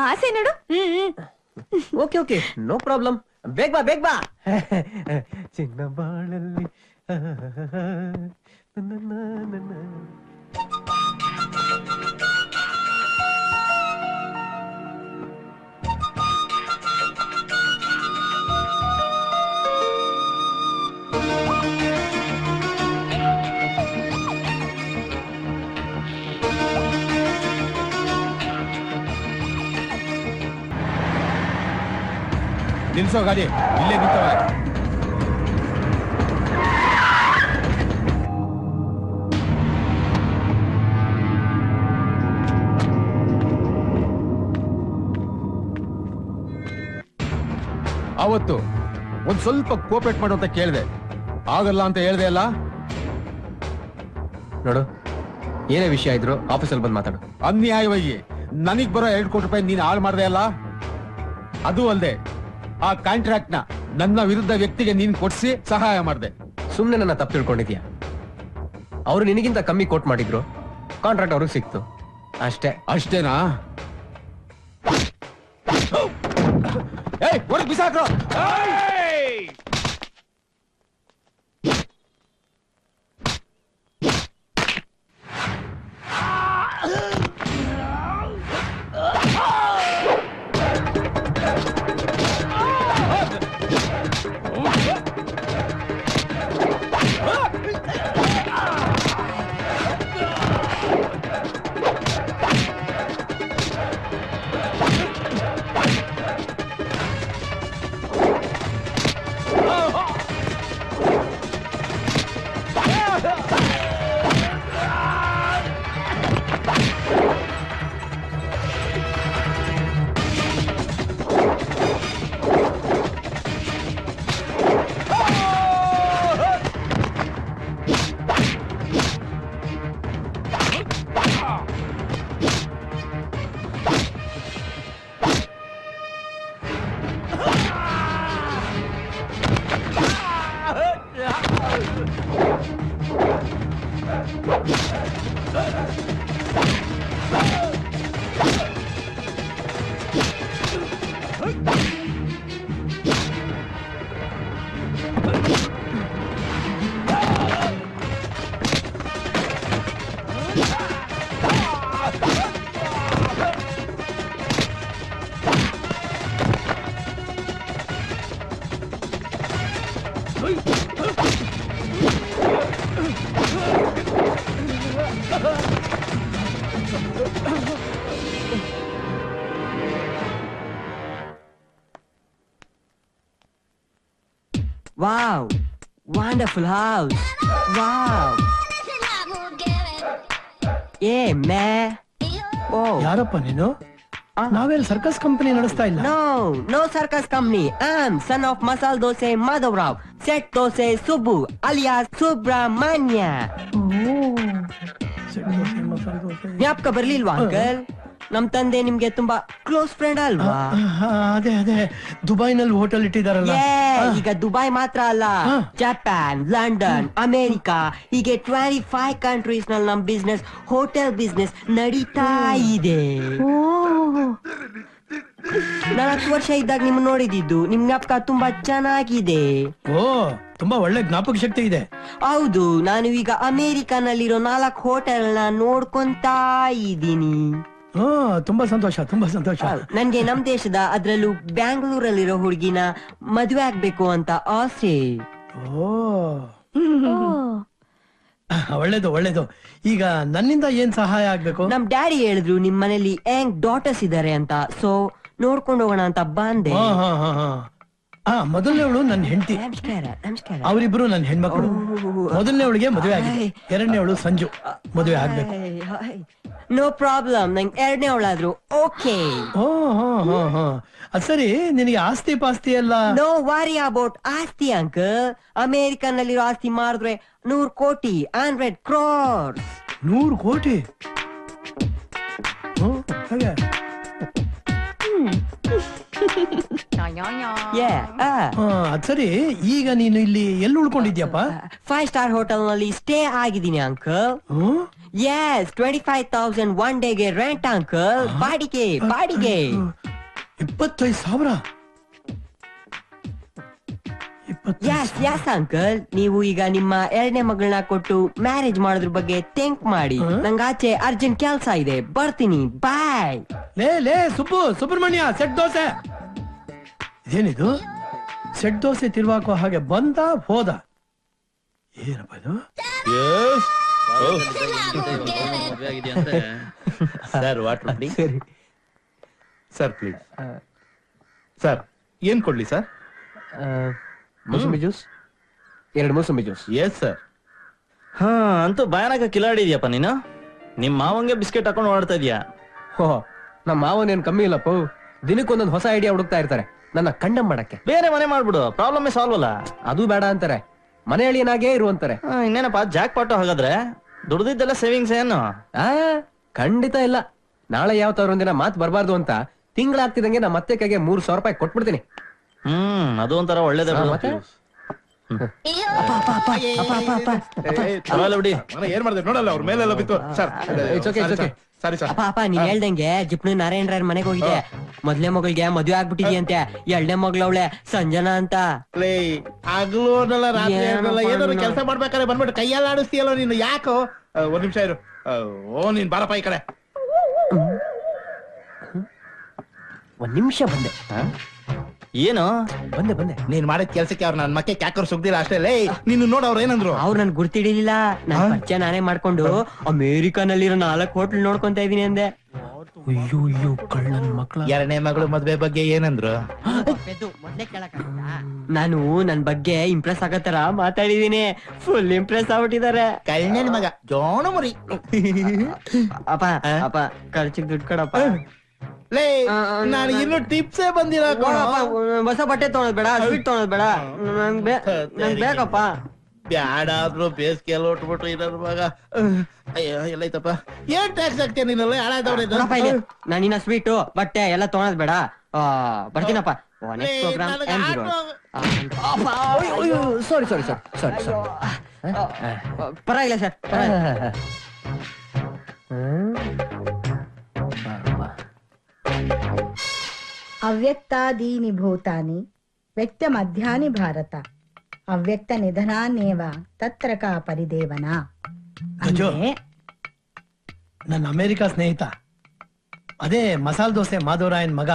ಆಸೆ ನೋಡು. Okay, no problem. ಬೇಗ ಬಾ. ಚಿನ್ನ ಬಾಳಲ್ಲಿ ನಿಲ್ಸೋ ಗಾಡಿ, ಇಲ್ಲೇ ನಿಂತವ. ಅವತ್ತು ಒಂದ್ ಸ್ವಲ್ಪ ಕೋಪರೇಟ್ ಮಾಡು ಅಂತ ಕೇಳಿದೆ, ಆಗಲ್ಲ ಅಂತ ಹೇಳ್ದೆ ಅಲ್ಲ. ನೋಡು, ಏನೇ ವಿಷಯ ಇದ್ರು ಆಫೀಸಲ್ಲಿ ಬಂದು ಮಾತಾಡು. ಅನ್ಯಾಯವಾಗಿ ನನಗ್ ಬರೋ 2 ಕೋಟಿ ರೂಪಾಯಿ ನೀನ್ ಹಾಳು ಮಾಡ್ದೆ ಅಲ್ಲ. ಅದು ಅಲ್ದೆ ಆ ಕಾಂಟ್ರಾಕ್ಟ್ ನ ನನ್ನ ವಿರುದ್ಧ ವ್ಯಕ್ತಿಗೆ ನೀನ್ ಕೊಡ್ಸಿ ಸಹಾಯ ಮಾಡ್ದೆ. ಸುಮ್ನೆ ನನ್ನ ತಪ್ಪು ತಿಳ್ಕೊಂಡಿದ್ಯಾ? ಅವ್ರು ನಿನಗಿಂತ ಕಮ್ಮಿ ಕೋಟ್ ಮಾಡಿದ್ರು, ಕಾಂಟ್ರಾಕ್ಟ್ ಅವ್ರಿಗೆ ಸಿಕ್ತು ಅಷ್ಟೇ. ಅಷ್ಟೇನಾ? ಹೊರಗೆ ಬಿಸಾಕ್ರು. ವಾವ್ ವಂಡರ್ಫುಲ್ ಹೌಸ್ ವಾವ್ ಏ ಮೇ ಓ ಯಾರಪ್ಪ ನೀನು? ನಾವೆಲ್ಲ ಸರ್ಕಸ್ ಕಂಪನಿ ನಡೆಸ್ತಾ ಇಲ್ಲ. No circus company. I son of masala dosa Madhavrao, set dosa Subbu alias Subrahmanya. ಜ್ಞಾಪಕ ಬರ್ಲಿಲ್ವಾ ಅಂಕಲ್? ನಮ್ ತಂದೆ ನಿಮ್ಗೆ ತುಂಬಾ ಕ್ಲೋಸ್ ಫ್ರೆಂಡ್ ಅಲ್ವಾ? ಅದೇ ದುಬೈನಲ್ಲಿ ಹೋಟೆಲ್ ಇಟ್ಟಿದಾರಲ್ಲ. ಈಗ ದುಬೈ ಮಾತ್ರ ಅಲ್ಲ, ಜಪಾನ್, ಲಂಡನ್, ಅಮೆರಿಕಾ, ಹೀಗೆ 25 ಕಂಟ್ರೀಸ್ ನಲ್ಲಿ ನಮ್ ಬಿಸ್ನೆಸ್, ಹೋಟೆಲ್ ಬಿಸ್ನೆಸ್ ನಡೀತಾ ಇದೆ. 4 ವರ್ಷ ಇದ್ದಾಗ ನಿಮ್ ನೋಡಿದ್ದು, ನಿಮ್ ಜ್ಞಾಪಕ ತುಂಬಾ ಚೆನ್ನಾಗಿದೆ. ಓ, ತುಂಬಾ ಒಳ್ಳೆ ಜ್ಞಾಪಕ ಶಕ್ತಿ ಇದೆ. ಹೌದು, ನಾನು ಈಗ ಅಮೆರಿಕಾನಲ್ಲಿರೋ 4 ಹೋಟೆಲ್ ನ ನೋಡ್ಕೊಂತಾ ಇದ್ದೀನಿ. ತುಂಬಾ ಸಂತೋಷ, ತುಂಬಾ ಸಂತೋಷ. ನನ್ಗೆ ನಮ್ ದೇಶದ, ಅದ್ರಲ್ಲೂ ಬ್ಯಾಂಗ್ಳೂರಲ್ಲಿರೋ ಹುಡುಗಿನ ಮದುವೆ ಆಗ್ಬೇಕು ಅಂತ ಆಸೆ. ಒಳ್ಳೇದು ಒಳ್ಳೇದು. ಈಗ ನನ್ನಿಂದ ಏನ್ ಸಹಾಯ ಆಗ್ಬೇಕು? ನಮ್ ಡ್ಯಾಡಿ ಹೇಳಿದ್ರು ನಿಮ್ ಮನೇಲಿ ಹೆಂಗ್ ಡಾಟರ್ಸ್ ಇದಾರೆ ಅಂತ, ಸೊ ನೋಡ್ಕೊಂಡು ಹೋಗೋಣ ಅಂತ ಬಂದೆ. ಮೊದಲನೇವಳು ನನ್ನ ಹೆಂಡತಿ, ನಮಸ್ಕಾರ. ನಮಸ್ಕಾರ. ಅವರಿಬ್ರು ನನ್ನ ಹೆಣ್ಮಕ್ಳು. ಮೊದಲನೇವಳಿಗೆ ಮದುವೆ ಆಗಿದೆ, ಎರಡನೇವಳು ಸಂಜು ಮದುವೆ ಆಗ್ಬೇಕು. ನೋ ಪ್ರಾಬ್ಲಮ್, ನಂಗೆ ಎರಡನೇ ಅವಳಾದ್ರು ಓಕೆ. ಅದ್ ಸರಿ, ನಿನಗೆ ಆಸ್ತಿ ಪಾಸ್ತಿ ಎಲ್ಲ? ನೋ ವಾರಿ ಅಬೌಟ್ ಆಸ್ತಿ ಅಂಕಲ್. ಅಮೆರಿಕನ್ನಲ್ಲಿರೋ ಆಸ್ತಿ ಮಾರಿದ್ರೆ 100 ಕೋಟಿ, 100 crores. 100 ಕೋಟಿ? ಹಾಗೆ ಅದ್ ಸರಿ, ಈಗ ನೀನು ಇಲ್ಲಿ ಎಲ್ಲಿ ಉಳ್ಕೊಂಡಿದ್ಯಪ್ಪ? 5 star ಹೋಟೆಲ್ ನಲ್ಲಿ ಸ್ಟೇ ಆಗಿದ್ದೀನಿ ಅಂಕಲ್. ಎಸ್, 25,000 ಒನ್ ಡೇಗೆ ರೆಂಟ್ ಅಂಕಲ್. ಬಾಡಿಗೆ 25,000? Yes uncle. ನೀವು ಈಗ ನಿಮ್ಮ ಎರಡನೇ ಮಗಳನ್ನ ಕೊಟ್ಟು ಮ್ಯಾರೇಜ್ ಮಾಡೋದ್ರ ಬಗ್ಗೆ ಥಿಂಕ್ ಮಾಡಿ. ನಂಗೆ ಆಚೆ ಅರ್ಜೆಂಟ್ ಕೆಲ್ಸ ಇದೆ, ಬರ್ತೀನಿ. ಬಾಯ್. ಲೇ ಸುಬ್ರಹ್ಮಣ್ಯ, ಸೆಟ್ ದೋಸೆ. ಏನಿದು? ಸೆಟ್ ದೋಸೆ ತಿರುವಾಕೋ ಹಾಗೆ ಬಂದ ಹೋದ. ಏನಪ್ಪ ಇದು? Sir water please. Sir please. Sir ಏನ್ ಕೊಡ್ಲಿ ಸರ್? ಮೂಸಂಬಿ ಜ್ಯೂಸ್, 2 ಮೂಸಂಬಿ ಜ್ಯೂಸ್. Yes sir. ಅಂತೂ ಭಯಾನಕ ಕಿಲಾಡಿದ್ಯಪ್ಪ ನೀನು. ನಿಮ್ ಮಾವಂಗೆ ಬಿಸ್ಕೆಟ್ ಹಾಕೊಂಡು ಓಡ್ತಾ ಇದೀಯಾ. ನಮ್ಮ ಮಾವನೇನ್ ಕಮ್ಮಿ ಇಲ್ಲಪ್ಪ, ದಿನಕ್ಕೊಂದೊಂದು ಹೊಸ ಐಡಿಯಾ ಹುಡುಕ್ತಾ ಇರ್ತಾರೆ ನನ್ನ ಕಂಡಮ್ ಮಾಡಕ್ಕೆ. ಬೇರೆ ಮನೆ ಮಾಡ್ಬಿಡು, ಪ್ರಾಬ್ಲಮ್ ಸಾಲ್ವ್ ಅಲ್ಲ. ಅದು ಬೇಡ ಅಂತಾರೆ, ಮನೆ ಅಳಿಯನಾಗೇ ಇರು ಅಂತಾರೆ. ಇನ್ನೇನಪ್ಪ ಜಾಕ್ ಪಾಟು? ಹಾಗಾದ್ರೆ ದುಡ್ದಿದ್ದೆಲ್ಲ ಸೇವಿಂಗ್ಸ್ ಏನು? ಖಂಡಿತ ಇಲ್ಲ. ನಾಳೆ ಯಾವ ತರ ಒಂದಿನ ಮಾತು ಬರಬಾರ್ದು ಅಂತ ತಿಂಗಳಾಗ್ತಿದಂಗೆ ನಮ್ಮ ಅತ್ತೆ ಕೈಗೆ 3,000 ರೂಪಾಯಿ ಕೊಟ್ಬಿಡ್ತೀನಿ. ಅದು ಒಂಥರ ಒಳ್ಳೇದೇ. ಬಿಡಿ, ಏನ್ ಮಾಡಿದೆ ನೋಡಲ್ಲ, ಅವ್ರ ಮೇಲೆಲ್ಲ ಬಿತ್ತು. Sorry sir. ಅಪ್ಪ ನೀನ್ ಹೇಳ್ದಂಗೆ ಜಿಪ್ನು ನಾರಾಯಣರಾಯರ್ ಮನೆಗೆ ಹೋಗಿದೆ. ಮೊದ್ಲೇ ಮಗಳಿಗೆ ಮದ್ವೆ ಆಗ್ಬಿಟ್ಟಿದ್ಯಂತೆ. ಎರಡನೇ ಮಗಳವಳೆ ಸಂಜನಾ ಅಂತ. ಆಗ್ಲೋನಲ್ಲ ರಾತ್ರಿ ಏನಾದ್ರು ಕೆಲಸ ಮಾಡ್ಬೇಕಾದ್ರೆ ಬಂದ್ಬಿಟ್ಟು ಕೈಯೆಲ್ಲ ಆಡಿಸ್ತೀಯಲ್ಲ ನೀನು. ಯಾಕೋ? 1 ನಿಮಿಷ ಇರು. ನೀನ್ ಬಾರಪ್ಪ ಈ ಕಡೆ. 1 ನಿಮಿಷ ಬಂದೆ. ಏನು? ಬಂದೆ. ನೀನ್ ಮಾಡಿದ ಕೆಲ್ಸಕ್ಕೆ ಅವ್ರು ನನ್ ಮಕ್ಕೆ ಕ್ಯಾಕರ್ ಸುಗ್ದಿಲ್ಲ ಅಷ್ಟೇ. ನೀನು ನೋಡ ಅವ್ರು ಏನಂದ್ರು? ಅವ್ರು ನನ್ ಗುರ್ತಿಡಿಲಿಲ್ಲ. ನನ್ ಪರಿಚಯ ನಾನೇ ಮಾಡ್ಕೊಂಡು ಅಮೇರಿಕಾನಲ್ಲಿರೋ 4 ಹೋಟ್ಲ್ ನೋಡ್ಕೊಂತ ಇದೀನಿ ಅಂದೆ. ಅಯ್ಯೋ ಕಳ್ಳನ್ ಮಕ್ಳ. ಎರಡನೇ ಮಗಳು ಮದ್ವೆ ಬಗ್ಗೆ ಏನಂದ್ರು? ನಾನು ನನ್ ಬಗ್ಗೆ ಇಂಪ್ರೆಸ್ ಆಗತ್ತಾರ ಮಾತಾಡಿದೀನಿ. ಫುಲ್ ಇಂಪ್ರೆಸ್ ಆಗ್ಬಿಟ್ಟಿದ್ದಾರೆ. ಕಳ್ಳನ ಮಗ ಜೋಣ ಮರಿ. ಅಪ್ಪ ಖರ್ಚಿಗೆ ದುಡ್ಡು ಕೊಡಪ್ಪ. ನಾನು ಇನ್ನು ಟಿಪ್ಸೇ ಬಂದಿಲ್ಲ. ಹೊಸ ಬಟ್ಟೆ ತೊಗೊಳೋದ್ ಬೇಡ, ಸ್ವೀಟ್ ತೊಗೊಳೋದ್ ಬೇಡ, ನಂಗ್ ಬೇಕಪ್ಪ. ಬ್ಯಾಡಾದ್ರು ಬೇಸಿಗೆ ಎಲ್ಲ ಉಟ್ಬಿಟ್ರು ಇನ್ನೊಂದು ಮಗ. ಅಯ್ಯೋ ಎಲ್ಲೈತಪ್ಪ. ಏನ್ ಟ್ಯಾಕ್ಸ್ ಹಾಕ್ತೇನೆ ನೀನಲ್ಲ ಹಾಳಾದವ್ರೆ. ನಾನಿನ್ನ ಸ್ವೀಟು ಬಟ್ಟೆ ಎಲ್ಲ ತೊಗೊಳೋದ್ ಬೇಡ. ಬರ್ತೀನಪ್ಪ. ಪ್ರೋಗ್ರಾಮ್ ಸಾರಿ ಪರವಾಗಿಲ್ಲ ಸರ್. ಅವ್ಯಕ್ತಾದೀನಿ ಭೂತಾನಿ ವ್ಯಕ್ತ ಮಧ್ಯಾನಿ ಭಾರತ ಅವ್ಯಕ್ತ ನಿಧನಾನ್ನೇವ ತತ್ರ ಕಾ ಪರಿದೇವನ. ನನ್ನ ಅಮೆರಿಕಾ ಸ್ನೇಹಿತ, ಅದೇ ಮಸಾಲ್ ದೋಸೆ ಮಾಧವರಾಯನ್ ಮಗ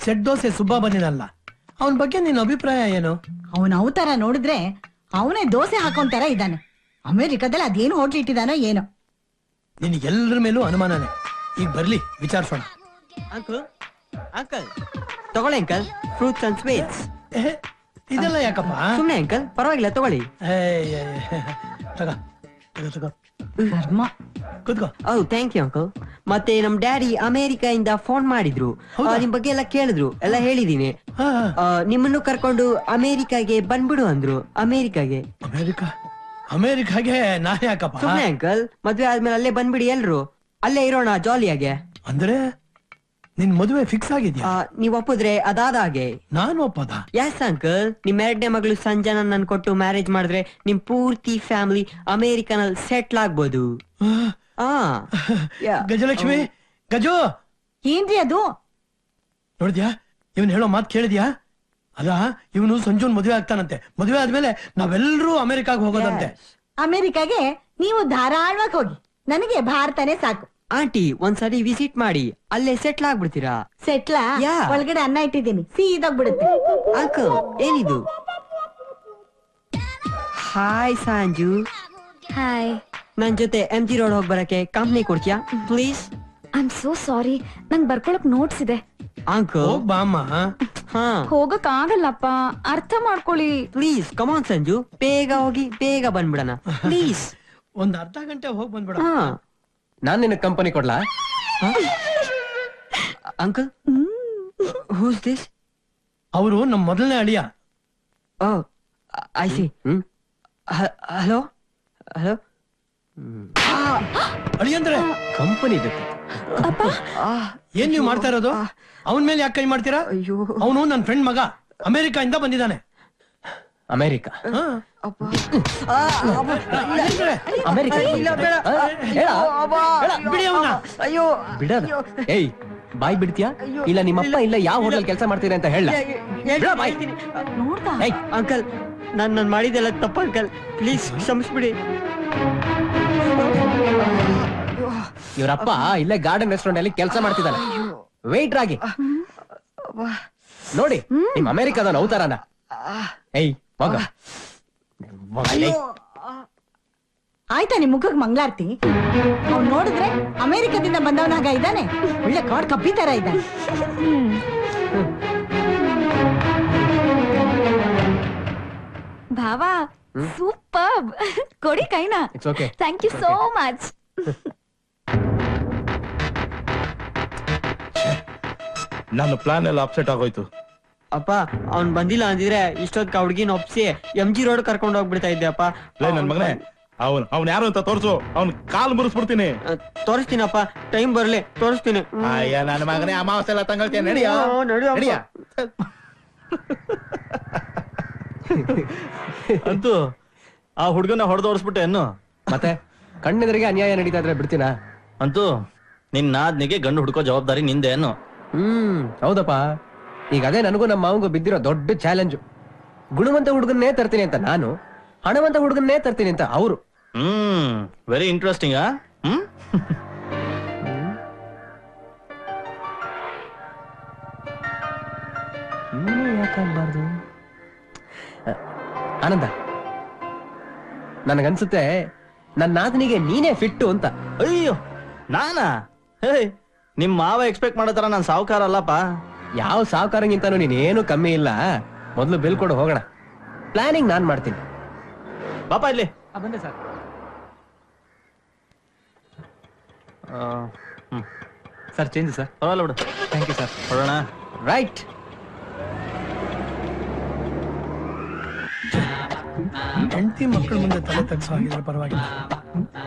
ಸೆಟ್ ದೋಸೆ ಸುಬ್ಬ ಬಂದಿನಲ್ಲ, ಅವನ ಬಗ್ಗೆ ನಿನ್ನ ಅಭಿಪ್ರಾಯ ಏನು? ಅವನ ಅವತಾರ ನೋಡಿದ್ರೆ ಅವನೇ ದೋಸೆ ಹಾಕೊಂತಾರ ಇದ್ದಾನೆ. ಅಮೆರಿಕದಲ್ಲಿ ಅದೇನು ಹೋಟ್ಲ್ ಇಟ್ಟಿದಾನೋ ಏನೋ. ನಿನಗೆಲ್ಲರ ಮೇಲೂ ಅನುಮಾನನೇ. ಈಗ ಬರ್ಲಿ ವಿಚಾರಿಸೋಣ. ಅಂಕಲ್ ತಗೊಳ್ಳಿ ಅಂಕಲ್, ಫ್ರೂಟ್ಸ್ ಅಂಡ್ ಸ್ವೀಟ್ಸ್. ಇದೆಲ್ಲ ಯಾಕಪ್ಪ? ಸುಮ್ನೆ ಅಂಕಲ್, ಪರವಾಗಿಲ್ಲ ತಗೊಳ್ಳಿ. ತಗ ತಗೋ ಕೂತ್ಕೋ. Thank you uncle. ಮತ್ತೆ ನಮ್ ಡ್ಯಾಡಿ ಅಮೆರಿಕಾಯಿಂದ ಫೋನ್ ಮಾಡಿದ್ರು, ನಿಮ್ ಬಗ್ಗೆ ಎಲ್ಲ ಕೇಳಿದ್ರು, ಎಲ್ಲ ಹೇಳಿದೀನಿ. ನಿಮ್ಮನ್ನು ಕರ್ಕೊಂಡು ಅಮೆರಿಕಾಗೆ ಬಂದ್ಬಿಡು ಅಂದ್ರು. ಅಮೆರಿಕಾಗೆ ನಾನ್ ಯಾಕಪ್ಪ? ಸುಮ್ನೆ ಅಂಕಲ್, ಮದ್ವೆ ಆದ್ಮೇಲೆ ಅಲ್ಲೇ ಬಂದ್ಬಿಡಿ ಎಲ್ರು, ಅಲ್ಲೇ ಇರೋಣ ಜಾಲಿಯಾಗೆ. ಅಂದ್ರೆ ನಿನ್ ಮದುವೆ ಫಿಕ್ಸ್ ಆಗಿದ್ಯಾ? ನೀವ್ ಒಪ್ಪಿದ್ರೆ ಅದಾದ ಹಾಗೆ. ನಾನು ಒಪ್ಪದ? Yes uncle. ನಿಮ್ 2ನೇ ಮಗಳು ಸಂಜನಾ ನನ್ ಕೊಟ್ಟು ಮ್ಯಾರೇಜ್ ಮಾಡಿದ್ರೆ ನಿಮ್ ಪೂರ್ತಿ ಫ್ಯಾಮಿಲಿ ಅಮೆರಿಕನಲ್ಲಿ ಸೆಟ್ಲ್ ಆಗ್ಬೋದು. ಗಜಲಕ್ಷ್ಮಿ, ಗಜು ಏನ್ರಿ ಅದು? ನೋಡಿದ್ಯಾ ಇವನ್ ಹೇಳೋ ಮಾತ್ ಕೇಳಿದ್ಯಾ? ಅಲ್ಲ, ಇವನು ಸಂಜುನ್ ಮದುವೆ ಆಗ್ತಾನಂತೆ. ಮದುವೆ ಆದ್ಮೇಲೆ ನಾವೆಲ್ಲರೂ ಅಮೆರಿಕಾಗ್ ಹೋಗೋದಂತೆ. ಅಮೆರಿಕಾಗೆ ನೀವು ಧಾರಾಳವಾಗಿ ಹೋಗಿ, ನನಗೆ ಭಾರತನೇ ಸಾಕು. ಆಂಟಿ, ಒಂದ್ಸರಿ ವಿಸಿಟ್ ಮಾಡಿ, ಅಲ್ಲೇ ಸೆಟ್ಲ್ ಆಗ್ಬಿಡ್ತೀರಾ. ಸೆಟ್ಲ? ಒಳಗಡೆ ಅನ್ನ ಇಟ್ಟಿದ್ದೀನಿ, ಸೀದೋಗ್ಬಿಡುತ್ತೆ. ಅಂಕಲ್, ಏನಿದು? ಹಾಯ್ ಸಂಜು. ಹಾಯ್. ನನ್ ಜೊತೆ MG ರೋಡ್ ಹೋಗ್ ಬರಕ್ಕೆ ಕಂಪ್ನಿ ಕೊಡ್ತೀಯಾ please? I am so sorry, ನಂಗ್ ಬರ್ಕೊಳಕ್ ನೋಟ್ಸ್ ಇದೆ. ಅಂಕಲ್ ಬಾಮ್ಮ. ಹೋಗಕ್ ಆಗಲ್ಲಪ್ಪ, ಅರ್ಥ ಮಾಡ್ಕೊಳ್ಳಿ ಪ್ಲೀಸ್. ಕಮಾನ್ ಸಂಜು, ಬೇಗ ಹೋಗಿ ಬೇಗ ಬಂದ್ಬಿಡಣ ಪ್ಲೀಸ್. ಒಂದ್ ಅರ್ಧ ಗಂಟೆ ಹೋಗ್ ಬಂದ್ಬಿಡ. ನಾನ್ ನಿನಗ್ ಕಂಪನಿ ಕೊಡ್ಲಾ? Uncle, who's this? ಅವರು ನಮ್ ಮೊದಲನೇ ಅಳಿಯ. I see. Hello hello. ಅಳಿಯಂದ್ರೆ ಕಂಪನಿ ಬೇಕು. ಏನ್ ನೀವ್ ಮಾಡ್ತಾ ಇರೋದು? ಅವನ್ ಮೇಲೆ ಯಾಕೆ ಕೈ ಮಾಡ್ತೀರಾ? ಅವನು ನನ್ ಫ್ರೆಂಡ್ ಮಗ, ಅಮೆರಿಕ ಇಂದ ಬಂದಿದ್ದಾನೆ. ಅಮೆರಿಕ? ಬಿಡದ? ಏಯ್, ಬಾಯ್ ಬಿಡ್ತೀಯಾ ಇಲ್ಲ ನಿಮ್ಮಪ್ಪ ಇಲ್ಲ ಯಾವ ಹೋಟೆಲ್ ಕೆಲಸ ಮಾಡ್ತೀರಾ ಅಂತ ಹೇಳ. ಅಂಕಲ್, ನಾನ್ ಮಾಡಿದೆಲ್ಲ ತಪ್ಪ ಅಂಕಲ್, ಪ್ಲೀಸ್ ಕ್ಷಮಿಸ್ಬಿಡಿ. ಇವರಪ್ಪ ಇಲ್ಲೇ ಗಾರ್ಡನ್ ರೆಸ್ಟೋರೆಂಟ್ ಅಲ್ಲಿ ಕೆಲಸ ಮಾಡ್ತಿದ್ದಾನೆ, ವೇಟರ್ ಆಗಿ. ನೋಡಿ ನಿಮ್ ಅಮೆರಿಕದ ಅವತಾರನ. ಏಯ್ ಮಗ, ಆಯ್ತಾ ನಿಮ್ ಮುಖಕ್ ಮಂಗಳಾರ್ತಿ? ಅವ್ನು ನೋಡಿದ್ರೆ ಅಮೆರಿಕದಿಂದ ಬಂದವನಾಗ ಇದ್ದಾನೆ, ಒಳ್ಳೆ ಕಾಡ್ ಕಪ್ಪಿ ತರ ಇದ್ದಾನೆ. ಭಾವ ಸೂಪರ್. ಕೊಡಿ ಕೈನಾ. It's okay. Thank you so much. ನನ್ನ ಪ್ಲಾನ್ ಎಲ್ಲ ಅಪ್ಸೆಟ್ ಆಗೋಯ್ತು. ಅಪ್ಪ, ಅವ್ನ್ ಬಂದಿಲ್ಲ ಅಂದಿದ್ರೆ ಇಷ್ಟೊತ್ತು ಹುಡ್ಗಿನ ಒಪ್ಸಿ MG ರೋಡ್ ಕರ್ಕೊಂಡು ಹೋಗ್ಬಿಡ್ತಾ ಇದ್ದೆ ಅಪ್ಪ. ನನ್ ಮಗನೇ, ಅವ್ನ್ ಯಾರು ಅಂತ ತೋರ್ಸು, ಅವ್ನ್ ಕಾಲ್ ಮುರಿಸ್ಬಿಡ್ತೀನಿ. ತೋರಿಸ್ತೀನಪ್ಪ, ಟೈಮ್ ಬರ್ಲಿ ತೋರಿಸ್ತೀನಿ. ಅಯ್ಯ ನನ್ನ ಮಗನೇ, ಅಮಾವಾಸ್ಯೆ ಎಲ್ಲ ತಂಗಳ್ತೀಯ, ನಡಿಯ. ಅಂತೂ ಆ ಹುಡ್ಗನ ಹೊಡೆದು ಓಡಿಸ್ಬಿಟ್ಟೆ ಅನ್ನು. ಮತ್ತೆ ಕಣ್ಣೆದರಿಗೆ ಅನ್ಯಾಯ ನಡೀತಾ ಇದ್ರೆ ಬಿಡ್ತೀನಾ? ಅಂತೂ ನಿನ್ ನಾದ್ನಿಗೆ ಗಂಡು ಹುಡ್ಕೋ ಜವಾಬ್ದಾರಿ ನಿಂದೆ ಅನ್ನು. ಹೌದಪ್ಪ. ಈಗ ಅದೇ ನನಗೂ ನಮ್ಮ ಮಾವಂಗೂ ಬಿದ್ದಿರೋ ದೊಡ್ಡ ಚಾಲೆಂಜ್. ಗುಣವಂತ ಹುಡುಗನ್ನೇ ತರ್ತೀನಿ ಅಂತ ನಾನು, ಹಣವಂತ ಹುಡುಗನ್ನೇ ತರ್ತೀನಿ ಅಂತ ಅವರು. Very interesting. ಯಾಕಾಗ್ಬಾರ್ದು? ಆನಂದ, ನನಗನ್ಸುತ್ತೆ ನನ್ನ ನಾದನಿಗೆ ನೀನೇ ಫಿಟ್ಟು ಅಂತ. ಅಯ್ಯೋ, ನಾನಾ? ಹೇ, ನಿಮ್ ಮಾವ ಎಕ್ಸ್ಪೆಕ್ಟ್ ಮಾಡೋ ತರ ನಾನ್ ಸಾವುಕಾರ ಅಲ್ಲಪ್ಪ. ಯಾವ ಸಾವುಕಾರಂಗಿಂತಾನು ನೀನೇನು ಕಮ್ಮಿ ಇಲ್ಲ. ಮೊದಲು ಬಿಲ್ ಕೊಡು ಹೋಗೋಣ. ಪ್ಲಾನಿಂಗ್ ನಾನ್ ಮಾಡ್ತೀನಿ. ಪಾಪ ಇಲ್ಲಿ ಬಂದೆ ಸರ್. Sir change sir. ಪರವಾಗಿಲ್ಲ ಬಿಡು. Thank you sir. ಹೊರಡೋಣ. ರೈಟ್. ಹೆಂಡತಿ ಮಕ್ಕಳ ಮುಂದೆ ತಲೆ ತಗ್ಸೋ ಹಾಗಿದ್ರೆ ಪರವಾಗಿಲ್ಲ,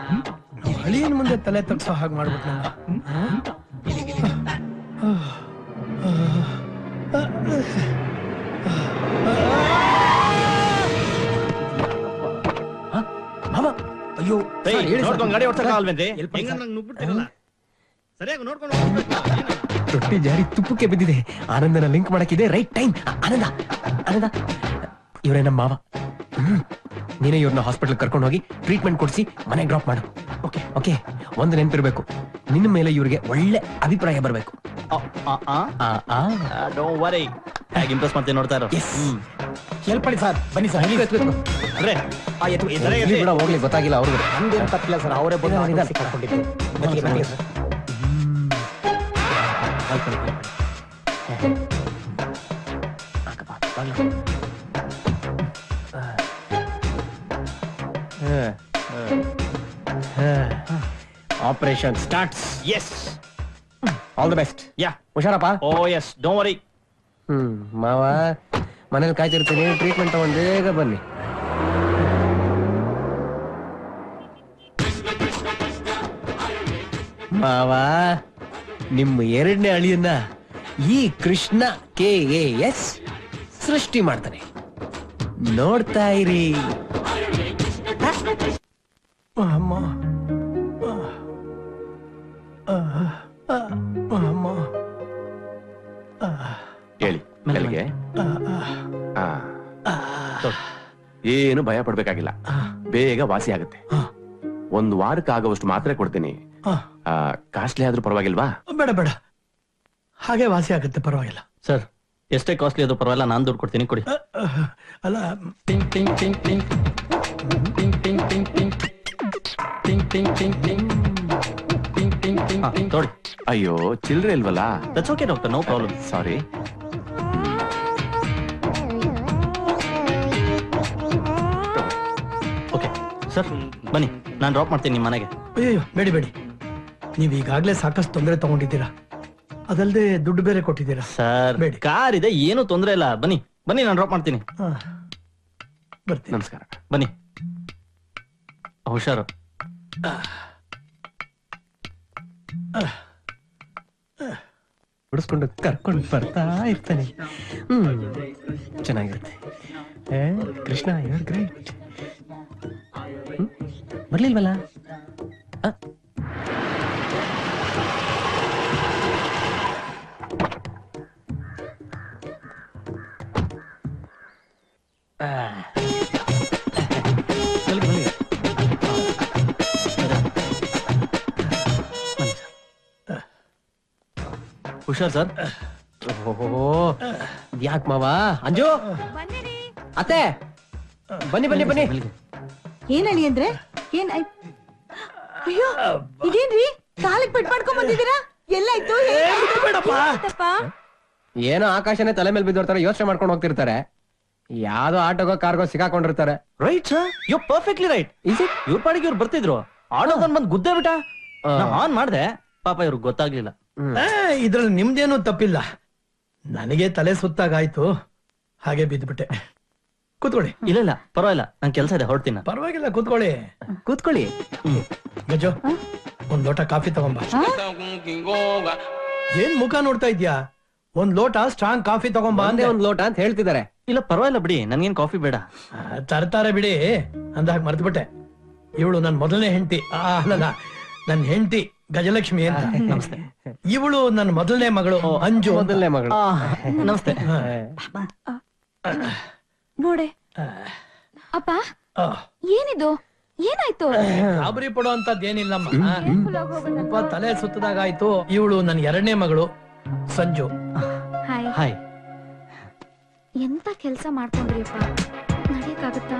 ಹಳಿಯನ್ ಮುಂದೆ ತಲೆ ತಗ್ಸೋ ಹಾಗೆ ಮಾಡ್ಬಿಟ್ಟು ಅಯ್ಯೋ, ನೋಡ್ಕೊಂಡು ಗಾಡಿ ಓಡ್ಸಕ್ಕಾಗಲ್ವೇನ್ರಿ? ನುಗ್ಬಿಡ್ತೀರಲ್ಲ, ಸರಿಯಾಗಿ ನೋಡ್ಕೊಂಡು ರೊಟ್ಟಿ ಜಾರಿ ತುಪ್ಪಕ್ಕೆ ಬಿದ್ದಿದೆ. ಆನಂದನ ಲಿಂಕ್ ಮಾಡಕ್ಕಿದೆ ರೈಟ್ ಟೈಮ್. ಆನಂದ, ಆನಂದ, ಇವರೇ ನಮ್ಮ ಮಾವ. ನೀನೇ ಇವ್ರನ್ನ ಹಾಸ್ಪಿಟಲ್ ಕರ್ಕೊಂಡು ಹೋಗಿ ಟ್ರೀಟ್ಮೆಂಟ್ ಕೊಡಿಸಿ ಮನೆಗೆ ಡ್ರಾಪ್ ಮಾಡು. Okay okay. ಒಂದು ನೆನಪಿರ್ಬೇಕು, ನಿನ್ನ ಮೇಲೆ ಇವ್ರಿಗೆ ಒಳ್ಳೆ ಅಭಿಪ್ರಾಯ ಬರಬೇಕು. Don't worry. ಹೇಗೆ ಇಂಪ್ರೆಸ್ ಮಾಡ್ತೀನಿ ನೋಡ್ತಾ ಇರೋ. ಹೆಲ್ಪ್ ಮಾಡಿ ಸರ್. ಬನ್ನಿ ಸರ್. ಹೋಗ್ಲಿ, ಗೊತ್ತಾಗಿಲ್ಲ ಅವ್ರಿಗೆ. ನಮ್ದೇನು ತಪ್ಪಿಲ್ಲ ಸರ್, ಅವರೇ ಬಂದು ಸಿಕ್ಕಾಕೊಂಡಿದ್ದು. ಬನ್ನಿ sir. Operation starts. Yes, all the best. Yeah, ಹುಷಾರಪ್ಪ. Oh yes, don't worry. ಮಾವ ಮನೇಲಿ ಕಾಯ್ತಿರ್ತೀನಿ, ಟ್ರೀಟ್ಮೆಂಟ್ ತಗೊಂಡ್ ಬೇಗ ಬನ್ನಿ. ಮಾವ ನಿಮ್ಮ ಎರಡನೇ ಅಳಿಯನ್ನ ಈ ಕೃಷ್ಣ KAS ಸೃಷ್ಟಿ ಮಾಡ್ತಾನೆ, ನೋಡ್ತಾ ಇರಿ. ಅಮ್ಮ ಅಮ್ಮ ಹೇಳಿ ಬೆಳಿಗ್ಗೆ. ಏನು ಭಯ ಪಡ್ಬೇಕಾಗಿಲ್ಲ, ಬೇಗ ವಾಸಿ ಆಗುತ್ತೆ. 1 ವಾರಕ್ಕಾಗುವಷ್ಟು ಮಾತ್ರೆ ಕೊಡ್ತೀನಿ. ಕಾಸ್ಟ್ಲಿ ಆದ್ರೂ ಪರವಾಗಿಲ್ವಾ? ಬೇಡ ಬೇಡ, ಹಾಗೆ ವಾಸಿ ಆಗುತ್ತೆ, ಪರವಾಗಿಲ್ಲ. ಸರ್, ಎಷ್ಟೇ ಕಾಸ್ಟ್ಲಿ ಆದ್ರೂ ಪರವಾಗಿಲ್ಲ, ನಾನು ದುಡ್ಡು ಕೊಡ್ತೀನಿ, ಕೊಡಿ. ಅಲ್ಲ, ಟಿಂಗ್ ಟಿಂಗ್ ಟಿಂಗ್ ಟಿಂಗ್ ಟಿಂಗ್ ಟಿಂಗ್ ಟಿಂಗ್ ಟಿಂಗ್ ಟಿಂಗ್ ಟಿಂಗ್ ಟಿಂಗ್ ಟಿಂಗ್ ಟಿಂಗ್ ಟಿಂಗ್ ಟಿಂಗ್ ಟಿಂಗ್. ನೋಡಿ. ಅಯ್ಯೋ, ಚಿಲ್ಡ್ರೆ ಇಲ್ವಲ್ಲ? That's okay doctor, no problem. Sorry. Okay sir, ಬನ್ನಿ, ನಾನು ಡ್ರಾಪ್ ಮಾಡ್ತೀನಿ ನಿಮ್ಮ ಮನೆಗೆ. ಅಯ್ಯೋ ಬೇಡಿ ಬೇಡಿ, ನೀವು ಈಗಾಗ್ಲೇ ಸಾಕಷ್ಟು ತೊಂದರೆ ತಗೊಂಡಿದ್ದೀರಾ, ಅದಲ್ಲದೆ ದುಡ್ಡು ಬೇರೆ ಕೊಟ್ಟಿದ್ದೀರಾ. ಸರ್, ಬೇಡಿ. ಕಾರ್ ಇದೆ, ಏನು ತೊಂದರೆ ಇಲ್ಲ. ಬನ್ನಿ ಬನ್ನಿ, ನಾನು ಡ್ರಾಪ್ ಮಾಡ್ತೀನಿ. ಬರ್ತೀನಿ. ನಮಸ್ಕಾರ. ಬನ್ನಿ, ಹುಷಾರು. ಹುಡಿಸ್ಕೊಂಡು ಕರ್ಕೊಂಡು ಬರ್ತಾ ಇರ್ತಾನೆ. ಚೆನ್ನಾಗಿರುತ್ತೆ. Krishna, you're great. ಬರ್ಲಿಲ್ವಲ್ಲ? ಹುಷಾರ್ ಸರ್. ಯಾಕೆ ಮಾವ? ಅಂಜು, ಅತ್ತೆ, ಬನ್ನಿ ಬನ್ನಿ ಬನ್ನಿ. ಏನಳಿ ಅಂದ್ರೆ ಏನ್ ಅಯ್ಯೋ, ಇದೇನ್ರಿ ಕಾಲಿಗೆ ಪೆಟ್ ಮಾಡ್ಕೊಂಡ್ ಬಂದಿದ್ದೀರಾ? ಎಲ್ಲಾಯ್ತು? ಏನೋ ಆಕಾಶನೇ ತಲೆ ಮೇಲೆ ಬಿದ್ದೋರ್ತಾರೆ, ಯೋಚನೆ ಮಾಡ್ಕೊಂಡು ಹೋಗ್ತಿರ್ತಾರೆ. ಯಾವ್ದೋ ಆಟೋಗೋ ಕಾರ್ಗೋ ಸಿಗಾಕೊಂಡಿರ್ತಾರೆ. Right sir, you perfectly right. Is it? ಇವ್ರ ಪಾಡಿಗೆ ಇವ್ರು ಬರ್ತಿದ್ರು, ಆಟೋದನ್ ಬಂದ್ ಗುದ್ದೇ ಬಿಟ್ಟ. ಆನ್ ಮಾಡ್ದೆ, ಪಾಪ ಇವ್ರಿಗೆ ಗೊತ್ತಾಗ್ಲಿಲ್ಲ. ಇದ್ರಲ್ಲಿ ನಿಮ್ದೇನು ತಪ್ಪಿಲ್ಲ, ನನಗೆ ತಲೆ ಸುತ್ತಾಗಾಯ್ತು, ಹಾಗೆ ಬಿದ್ದ್ಬಿಟ್ಟೆ. ಕೂತ್ಕೊಳ್ಳಿ. ಇಲ್ಲ ಇಲ್ಲ, ಪರವಾಗಿಲ್ಲ, ನನ್ ಕೆಲಸ ಇದೆ, ಹೊರಡ್ತೀನಿ. ಪರವಾಗಿಲ್ಲ, ಕೂತ್ಕೊಳ್ಳಿ. ಕೂತ್ಕೊಳ್ಳಿ. ಗಜ್ಜು, ಒಂದ್ ಲೋಟ ಕಾಫಿ ತಗೊಂಬ. ಏನ್ ಮುಖ ನೋಡ್ತಾ ಇದ್ಯಾ? ಒಂದ್ ಲೋಟ ಸ್ಟ್ರಾಂಗ್ ಕಾಫಿ ತಗೊಂಬ ಅಂದೆ. ಒಂದ್ ಲೋಟ ಅಂತ ಹೇಳ್ತಿದ್ದಾರೆ. ಇಲ್ಲ ಪರವಾಗಿಲ್ಲ ಬಿಡಿ, ನನ್ಗೇನ್ ಕಾಫಿ ಬೇಡ. ತರ್ತಾರೆ ಬಿಡಿ, ಅಂದಾಗ ಮರ್ತ್ಬಿಟ್ಟೆ. ಇವಳು ನನ್ ಮೊದಲನೇ ಹೆಂಡತಿ, ನನ್ ಹೆಂಡತಿ ಗಜಲಕ್ಷ್ಮಿ ಅಂತ. ನಮಸ್ತೆ. ಇವಳು ನನ್ನ ಮೊದಲನೇ ಮಗಳು ಅಂಜು. ಮೊದಲನೇ ಮಗಳು. ನಮಸ್ತೆ. ನೋಡೆ ಅಪ್ಪ, ಏನಿದು? ಏನಾಯ್ತು? ಗಾಬರಿ ಪಡೋ ಅಂತದ್ದೇನಿಲ್ಲಮ್ಮ, ಸ್ವಲ್ಪ ತಲೆ ಸುತ್ತದಾಗಾಯ್ತು. ಇವಳು ನನ್ನ ಎರಡನೇ ಮಗಳು ಸಂಜು. ಹಾಯ್. ಎಂತ ಕೆಲ್ಸ ಮಾಡ್ಕೊಂಡ್ರಿಪ್ಪ, ನಡೆಯಕ್ಕಾಗತ್ತಾ?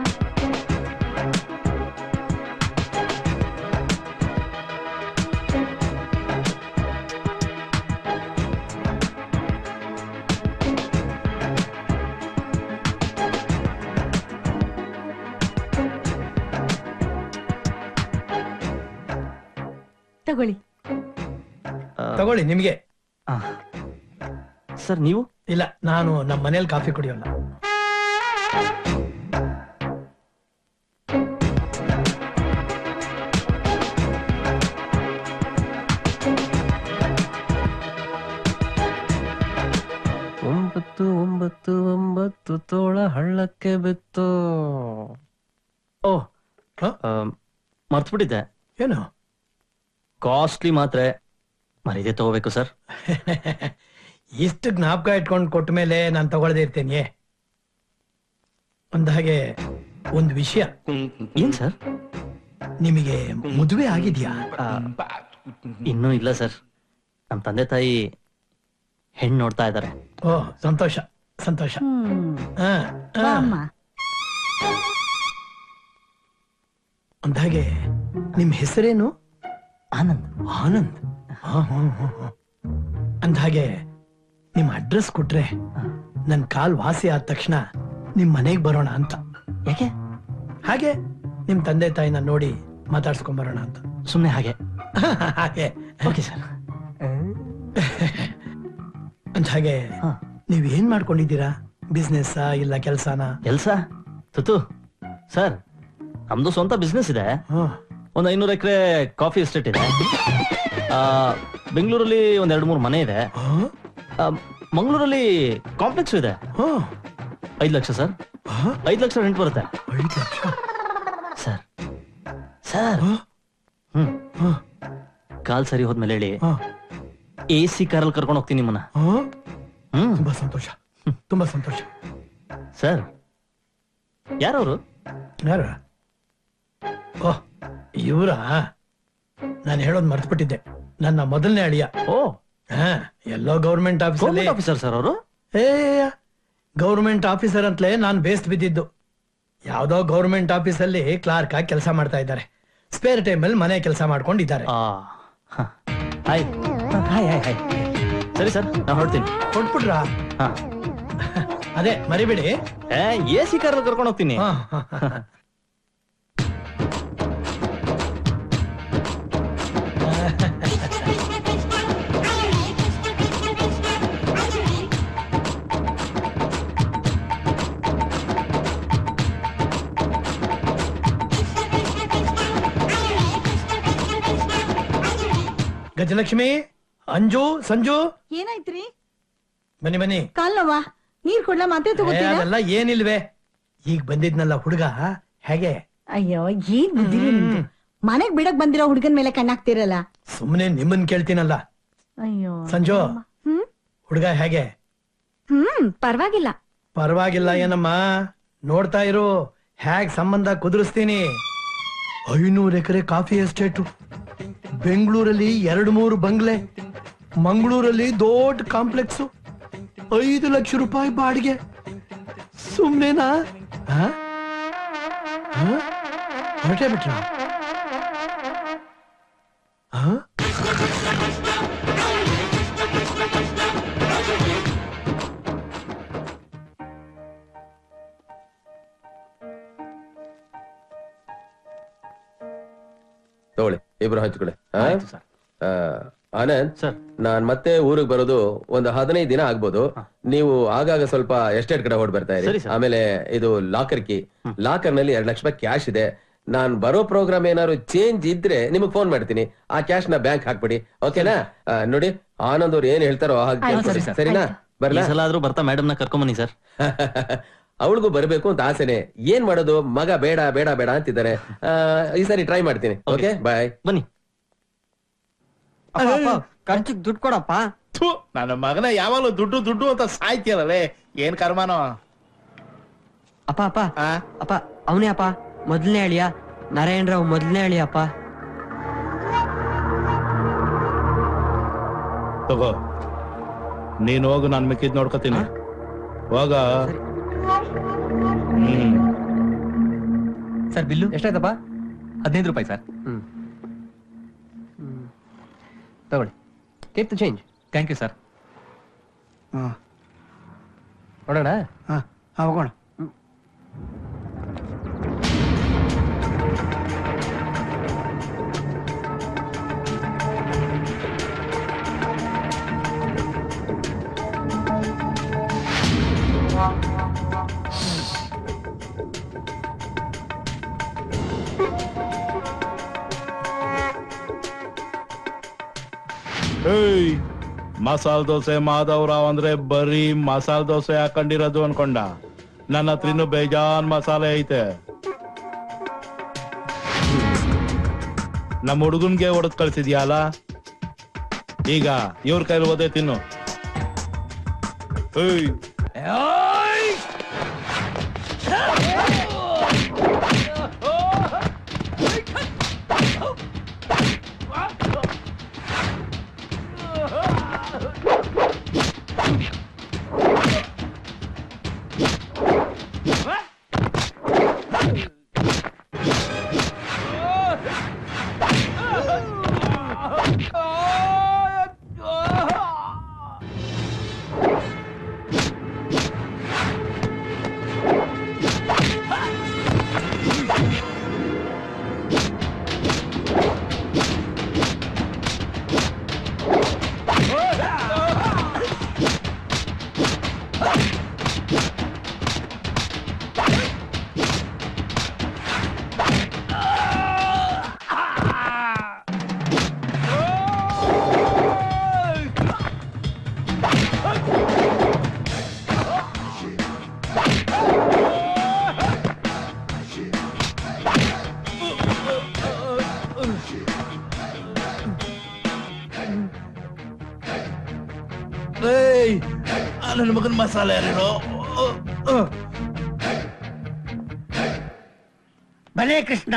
ತಗೊಳ್ಳಿ ನಿಮ್ಗೆ. ಸರ್ ನೀವು? ಇಲ್ಲ, ನಾನು ನಮ್ಮ ಮನೇಲಿ ಕಾಫಿ ಕುಡಿಯೋಲ್ಲ. ಒಂಬತ್ತು ಒಂಬತ್ತು ಒಂಬತ್ತು ತೋಳ ಹಳ್ಳಕ್ಕೆ ಬಿತ್ತು. ಓ, ಮರ್ತ್ಬಿಟ್ಟಿದ್ದೆ. ಏನು? ಕಾಸ್ಟ್ಲಿ ಮಾತ್ರೆ ಮರೀದೆ ತಗೋಬೇಕು ಸರ್. ಇಷ್ಟು ಜ್ಞಾಪಕ ಇಟ್ಕೊಂಡು ಕೊಟ್ಟ ಮೇಲೆ ನಾನು ತಗೊಳ್ದೇ ಇರ್ತೇನೆ. ಅಂದಹಾಗೆ ಒಂದು ವಿಷಯ. ಏನ್ ಸರ್? ನಿಮಗೆ ಮದುವೆ ಆಗಿದ್ಯಾ? ಇನ್ನೂ ಇಲ್ಲ ಸರ್, ನಮ್ಮ ತಂದೆ ತಾಯಿ ಹೆಣ್ಣು ನೋಡ್ತಾ ಇದ್ದಾರೆ. ಓ, ಸಂತೋಷ ಸಂತೋಷ. ಅಂದಹಾಗೆ ನಿಮ್ ಹೆಸರೇನು? ಆನಂದ್. ಆನಂದ್. ಅಂದಹಾಗೆ ನಿಮ್ ಅಡ್ರೆಸ್ ಕೊಟ್ರೆ ನನ್ ಕಾಲ್ ವಾಸಿ ಆದ ತಕ್ಷಣ ನಿಮ್ ಮನೆಗ್ ಬರೋಣ ಅಂತ. ಯಾಕೆ? ಹಾಗೆ ನಿಮ್ ತಂದೆ ತಾಯಿನ ನೋಡಿ ಮಾತಾಡ್ಸ್ಕೊಂಡ್ ಬರೋಣ ಅಂತ. ಸುಮ್ನೆ ಹಾಗೆ. ಹಾಗೆ ಓಕೆ ಸರ್. ಅಂತ ಹಾಗೆ ನೀವ್ ಏನ್ ಮಾಡ್ಕೊಂಡಿದ್ದೀರಾ? ಬಿಸ್ನೆಸ್ ಇಲ್ಲ ಕೆಲ್ಸಾನ? ಕೆಲ್ಸ ತುತು ಸರ್, ನಮ್ದು ಸ್ವಂತ ಬಿಸ್ನೆಸ್ ಇದೆ. ಒಂದ್ 500 ಎಕರೆ ಕಾಫಿ ಎಸ್ಟೇಟ್ ಇದೆ. ಬೆಂಗಳೂರಲ್ಲಿ ಒಂದ್ 2-3 ಮನೆ ಇದೆ. ಮಂಗಳೂರಲ್ಲಿ ಕಾಂಪ್ಲೆಕ್ಸ್ ಇದೆ. 5 ಲಕ್ಷ ಸರ್. 5 ಲಕ್ಷ ರೆಂಟ್ ಬರುತ್ತೆ 5 ಲಕ್ಷ ಸರ್. ಸರ್ ಕಾಲ್ ಸರಿ ಹೋದ್ಮೇಲೆ ಹೇಳಿ, AC ಕಾರಲ್ಲಿ ಕರ್ಕೊಂಡು ಹೋಗ್ತೀನಿ ನಿಮ್ಮನ್ನ. ತುಂಬಾ ಸಂತೋಷ, ತುಂಬಾ ಸಂತೋಷ. ಸರ್ ಯಾರವರು? ಯಾರ? ಓಹ್ ಇವ್ರಾ? ನಾನು ಹೇಳೋದ್ ಮರ್ತ್ಬಿಟ್ಟಿದ್ದೆ. ನನ್ನ ಮೊದಲನೇ ಅಳಿಯ. ಓ ಎಲ್ಲೋ ಗೌರ್ಮೆಂಟ್ ಆಫೀಸರ್ ಸರ್ ಅವರು? ಗೌರ್ಮೆಂಟ್ ಆಫೀಸರ್ ಅಂತಲೇ ನಾನ್ ಬೇಸ್ಟ್ ಬಿದ್ದಿದ್ದು. ಯಾವ್ದೋ ಗೌರ್ಮೆಂಟ್ ಆಫೀಸಲ್ಲಿ ಕ್ಲಾರ್ಕ್ ಆಗಿ ಕೆಲಸ ಮಾಡ್ತಾ ಇದ್ದಾರೆ. ಸ್ಪೇರ್ ಟೈಮ್ ಅಲ್ಲಿ ಮನೆ ಕೆಲಸ ಮಾಡ್ಕೊಂಡಿದ್ದಾರೆ. ಸರಿ ಸರ್, ನಾನು ಹೊರಡ್ತೀನಿ. ಹೊರಟ್ಬಿಟ್ರಾ? ಅದೇ ಮರಿಬೇಡಿ, AC ಕಾರಲ್ಲಿ ಕರ್ಕೊಂಡು ಹೋಗ್ತೀನಿ. ಗಜಲಕ್ಷ್ಮಿ, ಅಂಜು, ಸಂಜು, ಏನಾಯ್ತ್ರಿ? ಬನ್ನಿ ಬನ್ನಿ. ಕಾಲ್ ನೋವಾ? ನೀರ್ ಕೊಡ್ಲಾ? ಮಾತೆ ತಗೋತೀರಾ? ಅದೆಲ್ಲ ಏನಿಲ್ವೇ, ಈಗ ಬಂದಿದ್ನಲ್ಲ ಹುಡುಗ, ಹೇಗೆ? ಅಯ್ಯೋ ಏನ್ ಬುದ್ಧಿರಿ ನಿಮ್ದು. ಮನೆಗ್ ಬಿಡಕ್ ಬಂದಿರೋ ಹುಡುಗನ್ ಮೇಲೆ ಕಣ್ಣಾಕ್ತಿರಲ್ಲ. ಸುಮ್ನೆ ನಿಮ್ಮನ್ ಕೇಳ್ತೀನಲ್ಲ. ಅಯ್ಯೋ ಸಂಜು, ಹುಡುಗ ಹೇಗೆ? ಪರವಾಗಿಲ್ಲ. ಪರವಾಗಿಲ್ಲ ಏನಮ್ಮ, ನೋಡ್ತಾ ಇರು, ಹೇಗ್ ಸಂಬಂಧ ಕುದುರಿಸ್ತೀನಿ. 500 ಎಕರೆ ಕಾಫಿ ಎಸ್ಟೇಟು, ಬೆಂಗಳೂರಲ್ಲಿ 2-3 ಬಂಗ್ಲೆ, ಮಂಗಳೂರಲ್ಲಿ ದೊಡ್ಡ ಕಾಂಪ್ಲೆಕ್ಸ್, 5 ಲಕ್ಷ ರೂಪಾಯಿ ಬಾಡಿಗೆ. ಸುಮ್ನೆನಾ? ಹೊರಟೇ ಬಿಟ್ರ? ತಗೊಳ್ಳಿ, ಇಬ್ರು ಹಂಚ್ಕೊಳ್ಳಿ. ಆನಂದ್ ಸರ್, ನಾನ್ ಮತ್ತೆ ಊರಿಗೆ ಬರೋದು ಒಂದು 15 ದಿನ ಆಗ್ಬೋದು. ನೀವು ಆಗಾಗ ಸ್ವಲ್ಪ ಎಸ್ಟೇಟ್ ಕಡೆ ಹೊಡ್ ಬರ್ತಾ ಇರಿ. ಆಮೇಲೆ ಇದು ಲಾಕರ್ ಕೀ, ಲಾಕರ್ ನಲ್ಲಿ 2 ಲಕ್ಷ ರೂಪಾಯಿ ಕ್ಯಾಶ್ ಇದೆ. ನಾನ್ ಬರೋ ಪ್ರೋಗ್ರಾಮ್ ಏನಾದ್ರು ಚೇಂಜ್ ಇದ್ರೆ ನಿಮಗ್ ಫೋನ್ ಮಾಡ್ತೀನಿ. ಆ ಕ್ಯಾಶ್ ನ ಬ್ಯಾಂಕ್ ಹಾಕ್ಬಿಡಿ, ಓಕೆನಾ? ನೋಡಿ, ಆನಂದ್ ಅವ್ರು ಏನ್ ಹೇಳ್ತಾರೋ ಹಾಗೆ, ಸರಿನಾ? ಬರ್ಲಾದ್ರೂ ಬರ್ತಾ ಮೇಡಮ್ ನ ಕರ್ಕೊಂಬನ್ನಿ ಸರ್. ಅವಳಿಗೂ ಬರ್ಬೇಕು ಅಂತ ಆಸೆನೆ. ಏನ್ ಮಾಡೋದು, ಮಗ ಬೇಡ ಬೇಡ ಬೇಡ ಅಂತಿದ್ದಾರೆ. ಈ ಸರಿ ಟ್ರೈ ಮಾಡ್ತೀನಿ. ಓಕೆ, ಬಾಯ್. ಬನ್ನಿ. ಖರ್ಚಿಗೆ ದುಡ್ಡು ಕೊಡಪ್ಪ. ನನ್ನ ಮಗನ ಯಾವಾಗಲೂ ದುಡ್ಡು ದುಡ್ಡು ಅಂತ ಸಾಯ್ತಿಯಲ್ಲೇ, ಏನ್ ಕರ್ಮಾನೋ. ಅಪ್ಪ ಅಪ್ಪ ಅಪ್ಪ, ಅವನೇ ಅಪ್ಪ ಮೊದಲನೇ ಅಳಿಯ, ನಾರಾಯಣ ರಾವ್ ಮೊದಲನೇ ಅಳಿಯಪ್ಪ. ತಗೋ, ನೀನ್ ಹೋಗು, ನಾನ್ ಮಿಕ್ಕಿದ್ ನೋಡ್ಕೊತೀನಿ. ಹೋಗ. Sir bill ಎಷ್ಟಾಯ್ತಪ್ಪ? 15 ರೂಪಾಯಿ ಸರ್. ತಗೊಳ್ಳಿ, keep the change. Thank you sir. ನೋಡೋಣ. ಹೋಗೋಣ. ಮಸಾಲ ದೋಸೆ ಮಾಧವರಾವ್ ಅಂದ್ರೆ ಬರೀ ಮಸಾಲ ದೋಸೆ ಹಾಕೊಂಡಿರೋದು ಅನ್ಕೊಂಡ. ನನ್ನ ಹತ್ರ ಇನ್ನು ಬೇಜಾನ್ ಮಸಾಲೆ ಐತೆ. ನಮ್ಮ ಹುಡುಗನ್ಗೆ ಹೊಡೆದ್ ಕಳ್ಸಿದ್ಯಾಲ, ಈಗ ಇವ್ರ ಕೈಲಿ ಓದೇ ತಿನ್ನು. ನನ್ನ ಮಗನ ಮಸಾಲೆ ಯಾರು ಭಲೇ ಕೃಷ್ಣ